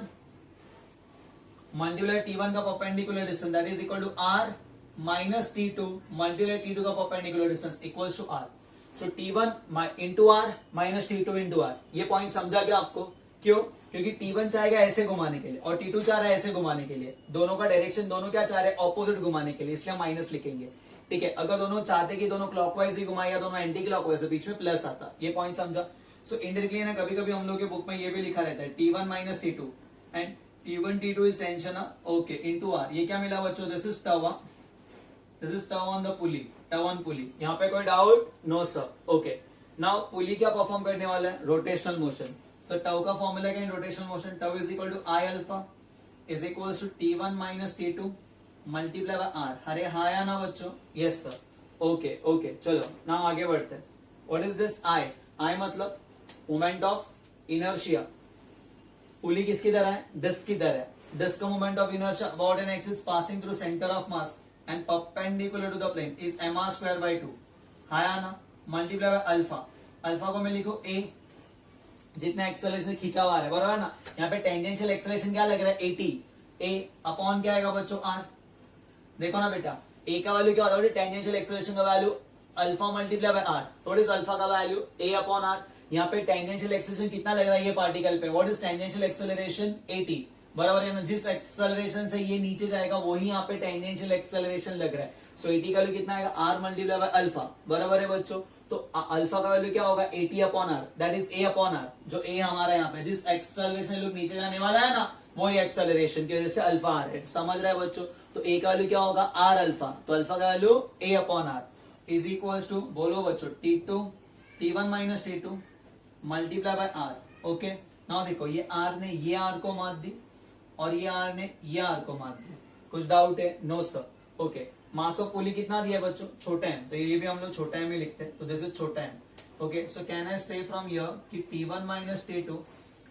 मल्टीप्लाई T1 का perpendicular distance, that is equal to R minus T2 multiply T2 का perpendicular distance equals to R. So T1 into R minus T2 into R. ये पॉइंट समझा क्या आपको, क्यों? क्योंकि T1 चाहेगा ऐसे घुमाने के लिए और T2 चाह रहा है ऐसे घुमाने के लिए, दोनों का डायरेक्शन दोनों क्या चाह रहे हैं, ऑपोजिट घुमाने के लिए, इसलिए माइनस लिखेंगे। ठीक है, अगर दोनों चाहते कि दोनों क्लॉकवाइज ही घुमाए या दोनों एंटी क्लॉकवाइज, बीच में प्लस आता, ये पॉइंट समझा। सो इंडायरेक्टली ना कभी कभी हम लोग के बुक में ये भी लिखा रहता है T1 minus T2 and T1 T2 is tension okay into R. ये क्या मिला बच्चों? दिस इज टव, दिस इज टव ऑन द पुली, टव ऑन पुली। यहाँ पे कोई doubt? No sir. Okay, now pulley क्या परफॉर्म करने वाला है? Rotational motion. सो टव का फॉर्मूला क्या है रोटेशनल मोशन? टव is equal to I alpha is equal to T1 minus T2 multiply by R. अरे हाँ या ना बच्चों? Yes sir. ओके ओके, चलो ना आगे बढ़ते हैं। What is this I? I मतलब मोमेंट ऑफ इनर्शिया। पुली किसकी तरह है? डिस्क की तरह है। डिस्क का moment of inertia about an axis passing through centre of mass and perpendicular to the plane is mr square by 2। हाँ या ना? Multiply by alpha. अल्फा को मैं लिखू ए, जितना एक्सेलरेशन खींचा हुआ है, बराबर ना। यहाँ पे टेंजेंशियल एक्सेलरेशन क्या लग रहा है? 80। ए अपॉन क्या आएगा बच्चों? आर। देखो ना बेटा, ए का वैल्यू क्या होता है? टेंजेंशियल एक्सेलरेशन का value alpha multiply by r. What is alpha का वैल्यू? A upon r. यहाँ पे टेंजेंशियल एक्सेलरेशन कितना लग रहा है ये पार्टिकल पे? What is tangential acceleration? 80, बराबर है ना। जिस एक्सेलरेशन से ये नीचे जाएगा वही यहाँ पे टेंजेंशियल एक्सेलरेशन लग रहा है। सो 80 का वैल्यू कितना आएगा? आर मल्टीप्लाई बाय अल्फा, बराबर है बच्चों। तो अल्फा का वैल्यू क्या होगा? 80 upon r, that is a upon r. जो ए हमारा यहाँ पे जिस एक्सेलरेशन लोग नीचे जाने वाला है ना, वही एक्सेलरेशन की वजह से अल्फा आर है। समझ रहा है बच्चों? तो ए का वैल्यू क्या होगा? R alpha. तो अल्फा का value a upon r is equal to, बोलो बच्चों, T1 minus T2 multiply by r. Okay, now देखो ये आर ने ये आर को मार दी और ये आर ने ये आर को मार दी। कुछ डाउट है? No sir. Okay, mass of pulley कितना दिया है बच्चों? छोटा है, तो ये भी हम लोग छोटा है में लिखते हैं, तो दिस इज छोटा है। ओके, सो कैन आई से फ्रॉम हियर कि T1 minus T2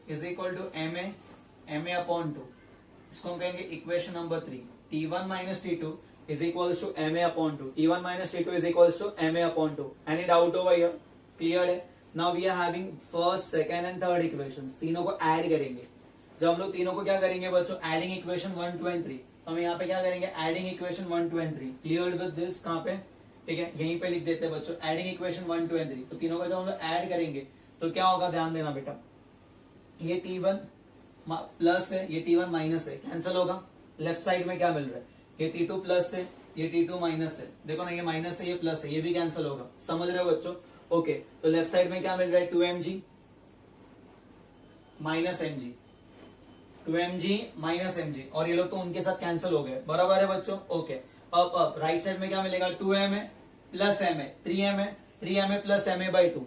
is equal to ma upon 2। इसको हम कहेंगे equation number 3। T1 minus T2 is equal to ma upon 2। T1 minus T2 is equal to ma upon 2। Any doubt over here? Clear है? Now we are having first, second and third equations. तीनों को add करेंगे। जब हम लोग तीनों को क्या करेंगे बच्चों? Adding equation 1, 2 and 3। तो हम यहाँ पे क्या करेंगे? Adding equation 1, 2 and 3। Clear with this? कहाँ पे? ठीक है, यहीं पे लिख देते हैं बच्चों, एडिंग इक्वेशन 1, 2 एंड 3। तो तीनों का जब हम लोग ऐड करेंगे तो क्या होगा? ध्यान देना बेटा, ये T1 प्लस है, ये T1 माइनस है, कैंसिल होगा। लेफ्ट साइड में क्या मिल रहा है? ये T2 प्लस है, ये T2 माइनस है। देखो ना, ये माइनस है, ये प्लस है, ये भी कैंसिल होगा। समझ रहे हो बच्चों? ओके, तो लेफ्ट साइड में क्या मिल रहा है? 2mg minus mg, 2mg minus mg, और ये लोग तो उनके साथ कैंसिल हो गए, बराबर है बच्चों? ओके, अब राइट साइड में क्या मिलेगा? 2ma plus ma, 3ma, 3ma plus ma by 2,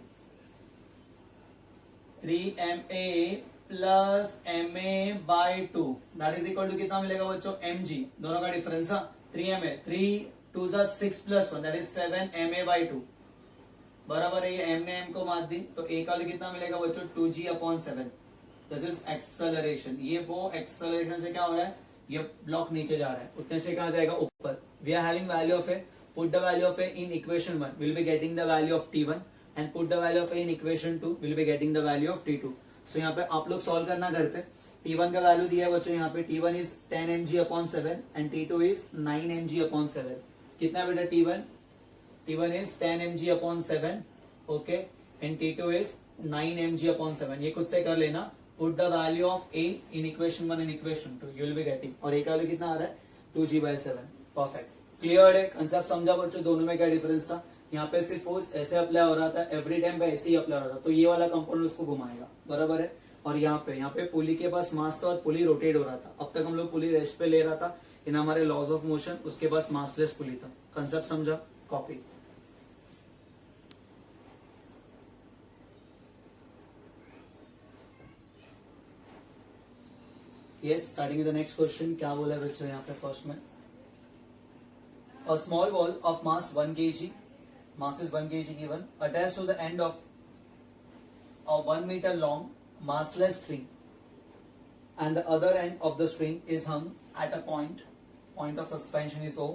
3ma plus ma by 2, that is equal to कितना मिलेगा बच्चों? mg। दोनों का difference, 3ma, 3 2 6 plus 1, that is 7ma by 2, बराबर है। ये m ने m को मार दी, तो a का वैल्यू कितना मिलेगा बच्चों? 2g upon 7। This is acceleration. ये वो एक्सेलरेशन से क्या हो रहा है? ये ब्लॉक नीचे जा रहा है, उतने से कहा जाएगा ऊपर। We are having value of a, put the value of a in equation 1, will be getting the value of T1 and put the value of a in equation 2, will be getting the value of T2। So यहाँ पे आप लोग solve करना घर पे। T1 का value दिया है बच्चों यहाँ पे, T1 is 10 mg upon 7 and T2 is 9 mg upon 7। कितना बेटा? T1 is 10 mg upon 7, okay, and T2 is 9 mg upon 7. ये खुद से कर लेना। Put the value of A in equation 1 and equation 2, you will be getting। और A का value कितना आ रहा है? 2g by 7। परफेक्ट, क्लियर है? कंसेप्ट समझा बच्चों? दोनों में क्या डिफरेंस था? यहाँ पे सिर्फ फोर्स ऐसे अप्लाई हो रहा था, एवरी टाइम पे ऐसे ही अप्लाई हो रहा था, तो ये वाला कंपोनेंट उसको घुमाएगा, बराबर है। और यहाँ पे पुली के पास मास था और पुली रोटेट हो रहा था। अब तक हम लोग पुली रेस्ट पे ले रहा था इन हमारे लॉज ऑफ मोशन, उसके पास मासलेस पुली था। कंसेप्ट समझा? Copy. Yes, starting with the next question, क्या बोला है बच्चों यहाँ पे फर्स्ट में? A small ball of mass 1 kg, mass is 1 kg given, attached to the end of a 1 meter long massless string, and the other end of the string is hung at a point of suspension is O.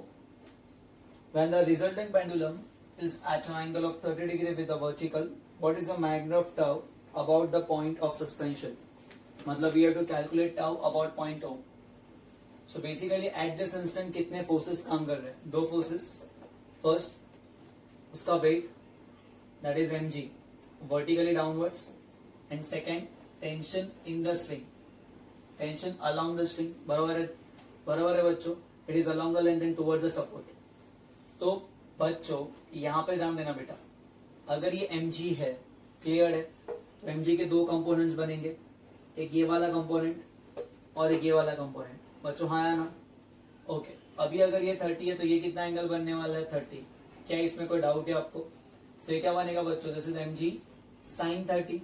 When the resulting pendulum is at an angle of 30 degree with the vertical, what is the magnitude of tau about the point of suspension? मतलब we have to calculate tau about point O. So basically at this instant कितने forces काम कर रहे हैं? दो forces. First, उसका weight, that is mg, vertically downwards, and second, tension in the string, tension along the string, बराबर है बच्चों, it is along the length and towards the support. तो बच्चों यहाँ पे ध्यान देना बेटा, अगर ये mg है, क्लियर है, तो mg के दो कंपोनेंट्स बनेंगे, एक ये वाला कंपोनेंट और एक ये वाला कंपोनेंट, बच्चों हाँ या ना? ओके, अभी अगर ये 30 है तो ये कितना एंगल बनने वाला है 30, क्या इसमें कोई डाउट है आपको? सो ये क्या बनेगा बच्चों, दिस इज mg sin 30,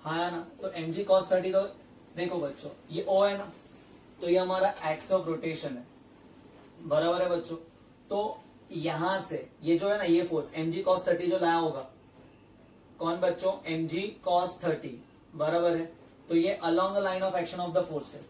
हाँ या ना? तो mg cos 30, तो देखो बच्चों ये O है ना, तो ये हमारा एक्स ऑफ रोटेशन है, बराबर है बच्चों। तो यहां से ये जो है ना, ये फोर्स mg cos 30 जो लाया होगा, कौन बच्चों? mg cos 30, बराबर है। तो ये along the line of action of the force है,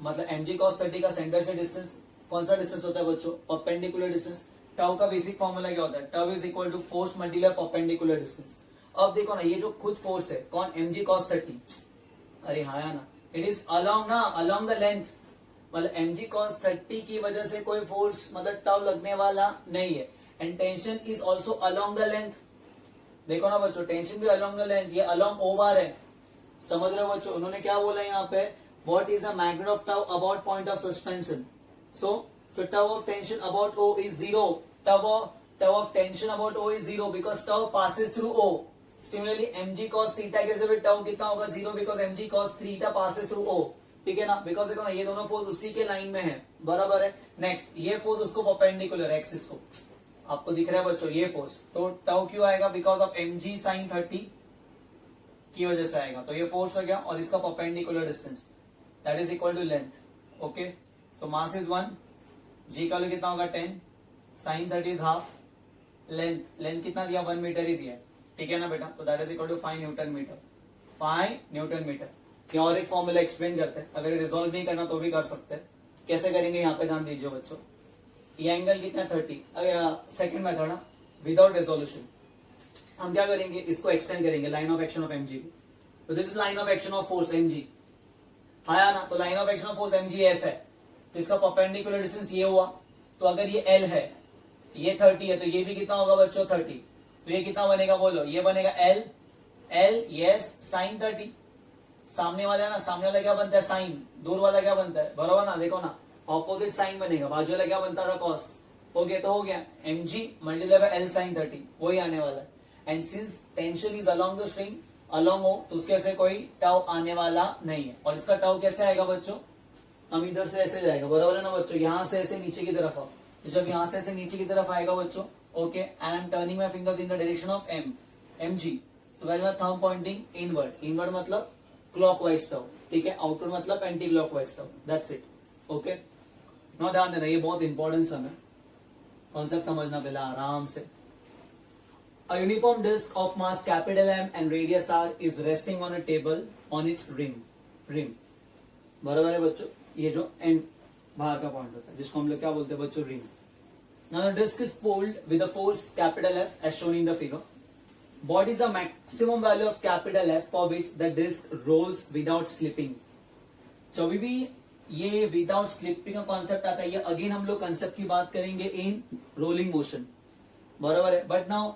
मतलब mg cos 30 का सेंटर से डिस्टेंस कौन सा डिस्टेंस होता है बच्चों? Perpendicular distance. टाउ का बेसिक फॉर्मूला क्या होता है? Tau is equal to force multiply perpendicular distance. अब देखो ना, ये जो खुद फोर्स है कौन? mg cos 30, अरे हाँ या ना, इट इज अलोंग ना, अलोंग द लेंथ, मतलब mg cos 30 की वजह से कोई फोर्स मतलब टाउ लगने वाला नहीं है। And tension is also along the length, देखो ना बच्चों, टेंशन भी अलोंग द लेंथ, ये अलोंग ओ बार है, समझ रहे हो बच्चों? उन्होंने क्या बोला यहाँ पे, what is the magnet of tau about point of suspension, so tau of tension about o is zero, tau of tension about o is zero because tau passes through o. Similarly mg cos theta के भी tau कितना होगा? Zero, because mg cos theta passes through o, ठीक है ना? Because देखो ना, ये दोनों फोर्स उसी के लाइन में है, बराबर है। नेक्स्ट, ये फोर्स उसको परपेंडिकुलर एक्सिस को, आपको दिख रहा है बच्चों ये फोर्स, तो टाउ क्यों आएगा? बिकॉज ऑफ mg sin 30 की वजह से आएगा, तो ये फोर्स हो गया, और इसका perpendicular distance that is equal to length, okay. So mass is 1, g का वैल्यू कितना होगा? 10, sin 30 इज हाफ, लेंथ कितना दिया? 1 मीटर ही दिया, ठीक है ना बेटा? तो that is equal to 5 newton metre, 5 newton metre. क्या और एक फॉर्मूला एक्सप्लेन करते हैं, अगर रिजॉल्व नहीं करना तो भी कर सकते हैं, कैसे करेंगे यहाँ पे ध्यान दीजिए बच्चों। ये एंगल कितना? 30, सेकंड मेथड ना, विदाउट रेजोल्यूशन हम क्या करेंगे, इसको एक्सटेंड करेंगे line of action of mg को। तो this is line of action of force mg, आया ना? तो line of action of force mg ऐसा है, तो इसका परपेंडिकुलर डिस्टेंस ये हुआ, तो अगर ये l है, ये 30 है, तो ये भी कितना होगा बच्चों? 30, तो ये कितना बनेगा बोलो? ये बनेगा l यस sin 30, सामने वाला है ना, सामने वाला क्या बनता है? साइन, दूर वाला क्या बनता है? बराबर ना, देखो ना, ऑपोजिट साइन बनेगा, बाजू वाला क्या बनता था? कॉस, हो गया, तो हो गया mg multiply by l sin 30, वही आने वाला है। And since tension is along the string, along हो, तो उसके से कोई टाउ आने वाला नहीं है। और इसका टाउ कैसे आएगा बच्चों? हम इधर से ऐसे जाएगा, बराबर है ना बच्चों? यहां से ऐसे नीचे की तरफ आओ, जब यहां से ऐसे नीचे की तरफ आएगा बच्चों, okay, and I am turning my fingers in the direction of mg, तो where my thumb pointing inward, inward मतलब क्लॉकवाइज टाउ, ठीक है, आउटवर्ड मतलब anticlockwise tau, that's it, okay. No ध्यान देना, ये बहुत इंपॉर्टेंट सम है, कॉन्सेप्ट समझना पहले आराम से। A uniform disk of mass capital M and radius R is resting on a table on its rim, बराबर है बच्चों? ये जो एंड बाहर का पॉइंट होता है, जिसको हम लोग क्या बोलते हैं बच्चों? Rim. Now the disk is pulled with a force capital F as shown in the figure. What is the maximum value of capital F for which the disk rolls without slipping? तो अभी भी ये without slipping का concept आता है, ये again हम लोग कंसेप्ट की बात करेंगे इन रोलिंग मोशन, बराबर है। बट नाउ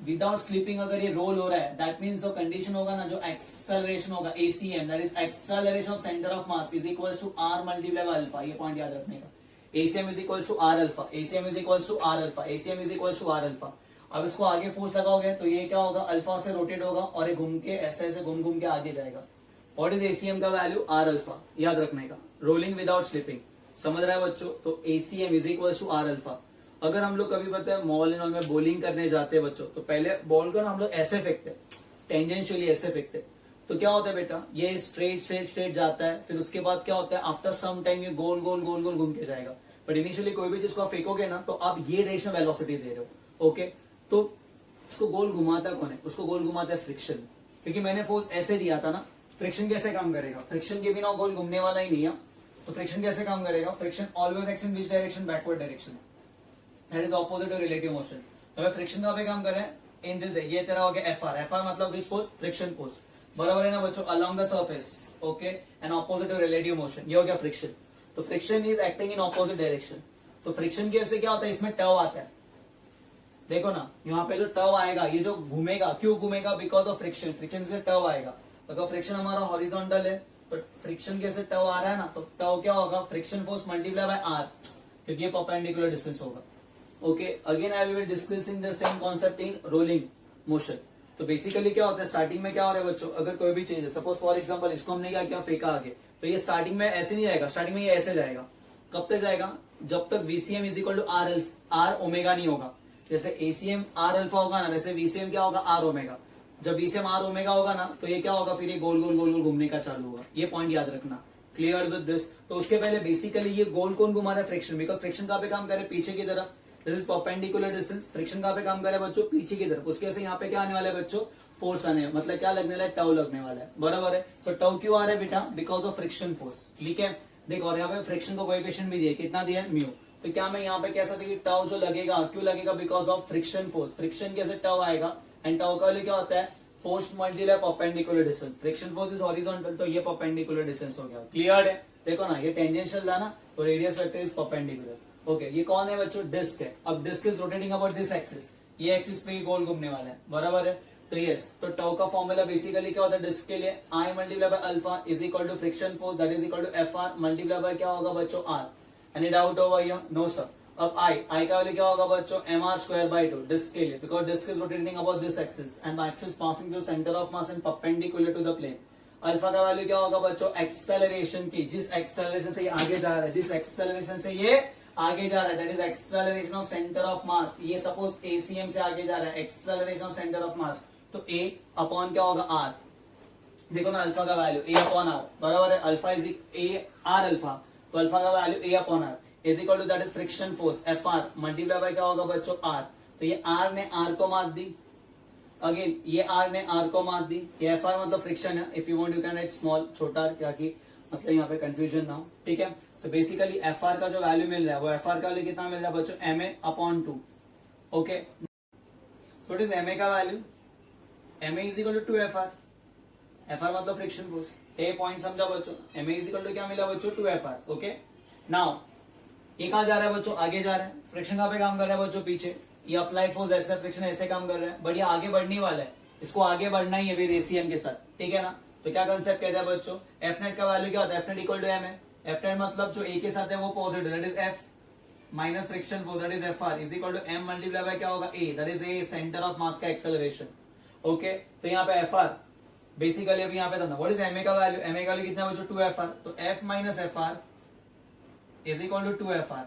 विदाउट स्लिपिंग अगर ये रोल हो रहा है, दैट मीन्स जो कंडीशन होगा ना, जो एक्सेलरेशन होगा ACM, that is acceleration of centre of mass, is equal to R multiply by alpha, ये पॉइंट याद रखने का। ACM is equal to R alpha, ACM is equal to R alpha, ACM is equal to R alpha. अब इसको आगे force लगाओगे तो ये क्या होगा? अल्फा से रोटेट होगा और ये घूम के ऐसे ऐसे घूम घूम के आगे जाएगा। व्हाट इज ACM का वैल्यू? R अल्फा, याद रखने का। रोलिंग विदाउट स्लिपिंग, समझ रहा है बच्चों? तो ACM is equal to R alpha. अगर हम लोग कभी पता है मॉल एंड ऑल में बॉलिंग करने जाते हैं बच्चों, तो पहले बॉल को ना हम लोग ऐसे फेंकते हैं, टेंजेंशियली ऐसे फेंकते हैं, तो क्या होता है बेटा? ये स्ट्रेट स्ट्रेट स्ट्रेट जाता है, फिर उसके बाद क्या होता है? आफ्टर सम टाइम ये गोल गोल गोल गोल घूम के जाएगा। बट इनिशियली कोई भी चीज को आप फेंकोगे ना, तो आप ये डायरेक्शन में वेलोसिटी दे रहे हो, ओके। तो उसको गोल घुमाता कौन है? उसको गोल घुमाता है फ्रिक्शन, क्योंकि मैंने फोर्स ऐसे दिया था ना। फ्रिक्शन कैसे काम करेगा? फ्रिक्शन के बिना गोल घूमने वाला ही नहीं है, तो फ्रिक्शन कैसे काम करेगा? Friction always acts in which direction? Backward direction, that is opposite to relative motion. तो फ्रिक्शन कहां पे काम कर रहे हैं? इन दिस, ये तेरा हो गया FR, FR मतलब विच फोर्स? फ्रिक्शन फोर्स, बराबर है ना बच्चों? Along the surface, okay, and opposite to relative motion, ये हो गया फ्रिक्शन। तो friction is acting in opposite direction. तो फ्रिक्शन की वजह से क्या होता है? इसमें टर्व आता है, देखो ना, यहाँ पे जो टर्व आएगा, ये जो घूमेगा, क्यों घूमेगा? बिकॉज ऑफ फ्रिक्शन, फ्रिक्शन से टर्व आएगा। अगर फ्रिक्शन हमारा हॉरिजॉन्टल है तो फ्रिक्शन कैसे टव आ रहा है ना, तो टव क्या होगा, friction force multiply by r, क्योंकि ये परपेंडिकुलर डिस्टेंस होगा. Okay, again I will discussing the same concept in rolling motion. तो बेसिकली क्या होता है, स्टार्टिंग में क्या हो रहा है बच्चों, अगर कोई भी चीज है, सपोज फॉर एग्जांपल इसको हमने क्या किया, फेंका आगे, तो ये स्टार्टिंग में ऐसे नहीं जाएगा, स्टार्टिंग में ये ऐसे जाएगा. कब तक जाएगा, जब तक VCM is equal to r omega नहीं होगा. जैसे एसीएम आर अल्फा होगा ना, वैसे वीसीएम क्या होगा, आर ओमेगा. जब वीसीएम आर ओमेगा होगा ना, तो ये क्या होगा, फिर ये गोल गोल गोल गोल घूमने का चालू होगा. ये पॉइंट याद रखना. Clear with this. तो उसके पहले बेसिकली ये गोल कौन घुमा रहा है, फ्रिक्शन, बिकॉज फ्रिक्शन कहाँ पे काम करे, पीछे की तरफ. This is perpendicular distance. Friction कहाँ पे काम करे बच्चों, पीछे की तरफ. उसके वजह यहाँ पे क्या आने वाला है बच्चों, फोर्स आने, मतलब क्या लगने वाला है, टव लगने वाला है. बराबर है. सो टव क्यों आ रहा है बेटा, बिकॉज ऑफ फ्रिक्शन फोर्स. ठीक है, देखो, और यहाँ पे फ्रिक्शन को कोएफिशिएंट भी दिया, कितना दिया है, म्यू. तो क्या मैं यहाँ पे कह सकता हूँ कि टव जो लगेगा, क्यों लगेगा, because of friction force. Friction कैसे टव आएगा, एंड टव का वैल्यू क्या होता है, force multiply perpendicular distance. Friction force is horizontal, तो ये परपेंडिकुलर डिस्टेंस हो गया. क्लियर है. देखो ना, ये टेंजेंशियल था ना, तो radius vector is perpendicular. Okay, ये कौन है बच्चों, डिस्क है. अब disc is rotating about this axis, ये एक्सिस पे गोल घूमने वाला है. बराबर है. तो यस, तो टव का फॉर्मूला बेसिकली क्या होता है डिस्क के लिए, I multiply by alpha is equal to friction force that is equal to F are multiply by क्या होगा बच्चों, R. Any doubt over here, no sir. अब आई का वैल्यू क्या होगा बच्चों, M R square by 2 disk के लिए, because disk is rotating about this axis and axis passing through centre of mass and perpendicular to the plane. Alpha का value क्या होगा बच्चों, एक्सेलरेशन की, जिस एक्सेलरेशन से ये आगे जा रहा है, जिस एक्सेलरेशन से ये आगे जा रहा है, that is acceleration of centre of मास. ये सपोज एसीएम से आगे जा रहा है, एक्सेलरेशन ऑफ सेंटर ऑफ मास, तो ए अपॉन क्या होगा, आर. देखो ना, अल्फा का वैल्यू ए अपॉन आर. बराबर है. Alpha is a r alpha, तो अल्फा का value a upon r is equal to that is friction force f are multiply by क्या होगा बच्चों, आर. तो ये आर ने आर को मार दी, अगेन ये आर ने आर को मार दी. ये एफ आर मतलब फ्रिक्शन है. If you want you can write small, छोटा, क्या की मतलब यहाँ पे कंफ्यूजन ना हो. ठीक है. सो बेसिकली एफ आर का जो वैल्यू मिल रहा है, वो एफ आर का वैल्यू कितना मिल रहा है बच्चों, M A upon 2. Okay, so it is M A का value, M A is equal to 2 F R. F R मतलब फ्रिक्शन फोर्स. ए पॉइंट समझा बच्चों, M A is equal to क्या मिला बच्चों, 2 एफ आर. ओके, नाउ ये कहा जा रहा है बच्चों, आगे जा रहा है. फ्रिक्शन कहाँ पे काम कर रहा है बच्चों, पीछे. ये अप्लाइड फोर्स ऐसे, फ्रिक्शन ऐसे काम कर रहा है, बट ये आगे बढ़ने वाला है, इसको आगे बढ़ना ही है विद एसीएम के साथ. ठीक है ना. तो क्या कंसेप्ट कहता है बच्चों, एफ नेट का वैल्यू क्या होता है, F net equal to M है. एफ नेट मतलब जो ए के साथ है वो positive, that is F minus friction force that is F R is equal to M multiply by क्या होगा, A, that is A centre of mass का एक्सेलरेशन. ओके, तो यहाँ पे एफ आर बेसिकली अभी यहाँ पे था, व्हाट इज एम ए का वैल्यू, एम ए का वैल्यू कितना बच्चों, 2 एफ आर. तो f minus f are is equal to 2 F r.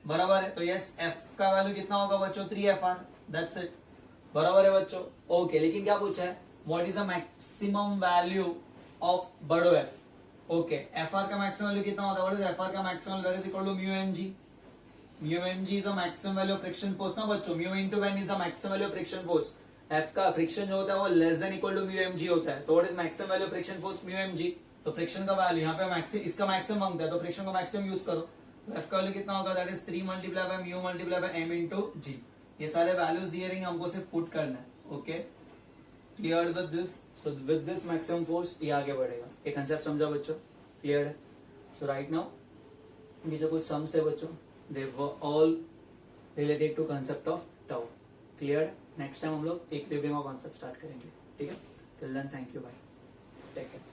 बराबर है. तो यस, एफ का वैल्यू कितना होगा बच्चों, 3 एफ आर. That's it. बराबर है बच्चों. ओके, लेकिन क्या पूछा है, what is the maximum value of बड़ो एफ. ओके, एफ आर का मैक्सिमम वैल्यू कितना होता है, व्हाट इज एफ आर का maximum, that is equal to mu m g. Mu m g is the maximum value of friction force ना बच्चों. Mu into n is the maximum value of friction force. F का friction जो होता है वो less than equal to mu m जी होता है. तो what is maximum value of friction force, mu m g. तो फ्रिक्शन का वैल्यू यहाँ पे मैक्सिमम, इसका मैक्सिमम मांगता है, तो फ्रिक्शन का मैक्सिमम यूज करो. तो एफ का वैल्यू कितना होगा, that is 3 multiply by mu multiply by M into G. ये सारे वैल्यूज दिए रहेंगे, हमको सिर्फ पुट करना है. Okay, clear with this. So with this maximum force ये आगे बढ़ेगा. ये कंसेप्ट समझा बच्चों, क्लियर है. सो राइट नाउ ये जो कुछ सम्स है बच्चों, they were all related to concept of tau. Clear. Next time हम लोग इक्विलिब्रियम का कॉन्सेप्ट स्टार्ट करेंगे. ठीक है. Till then thank you, bye, take care.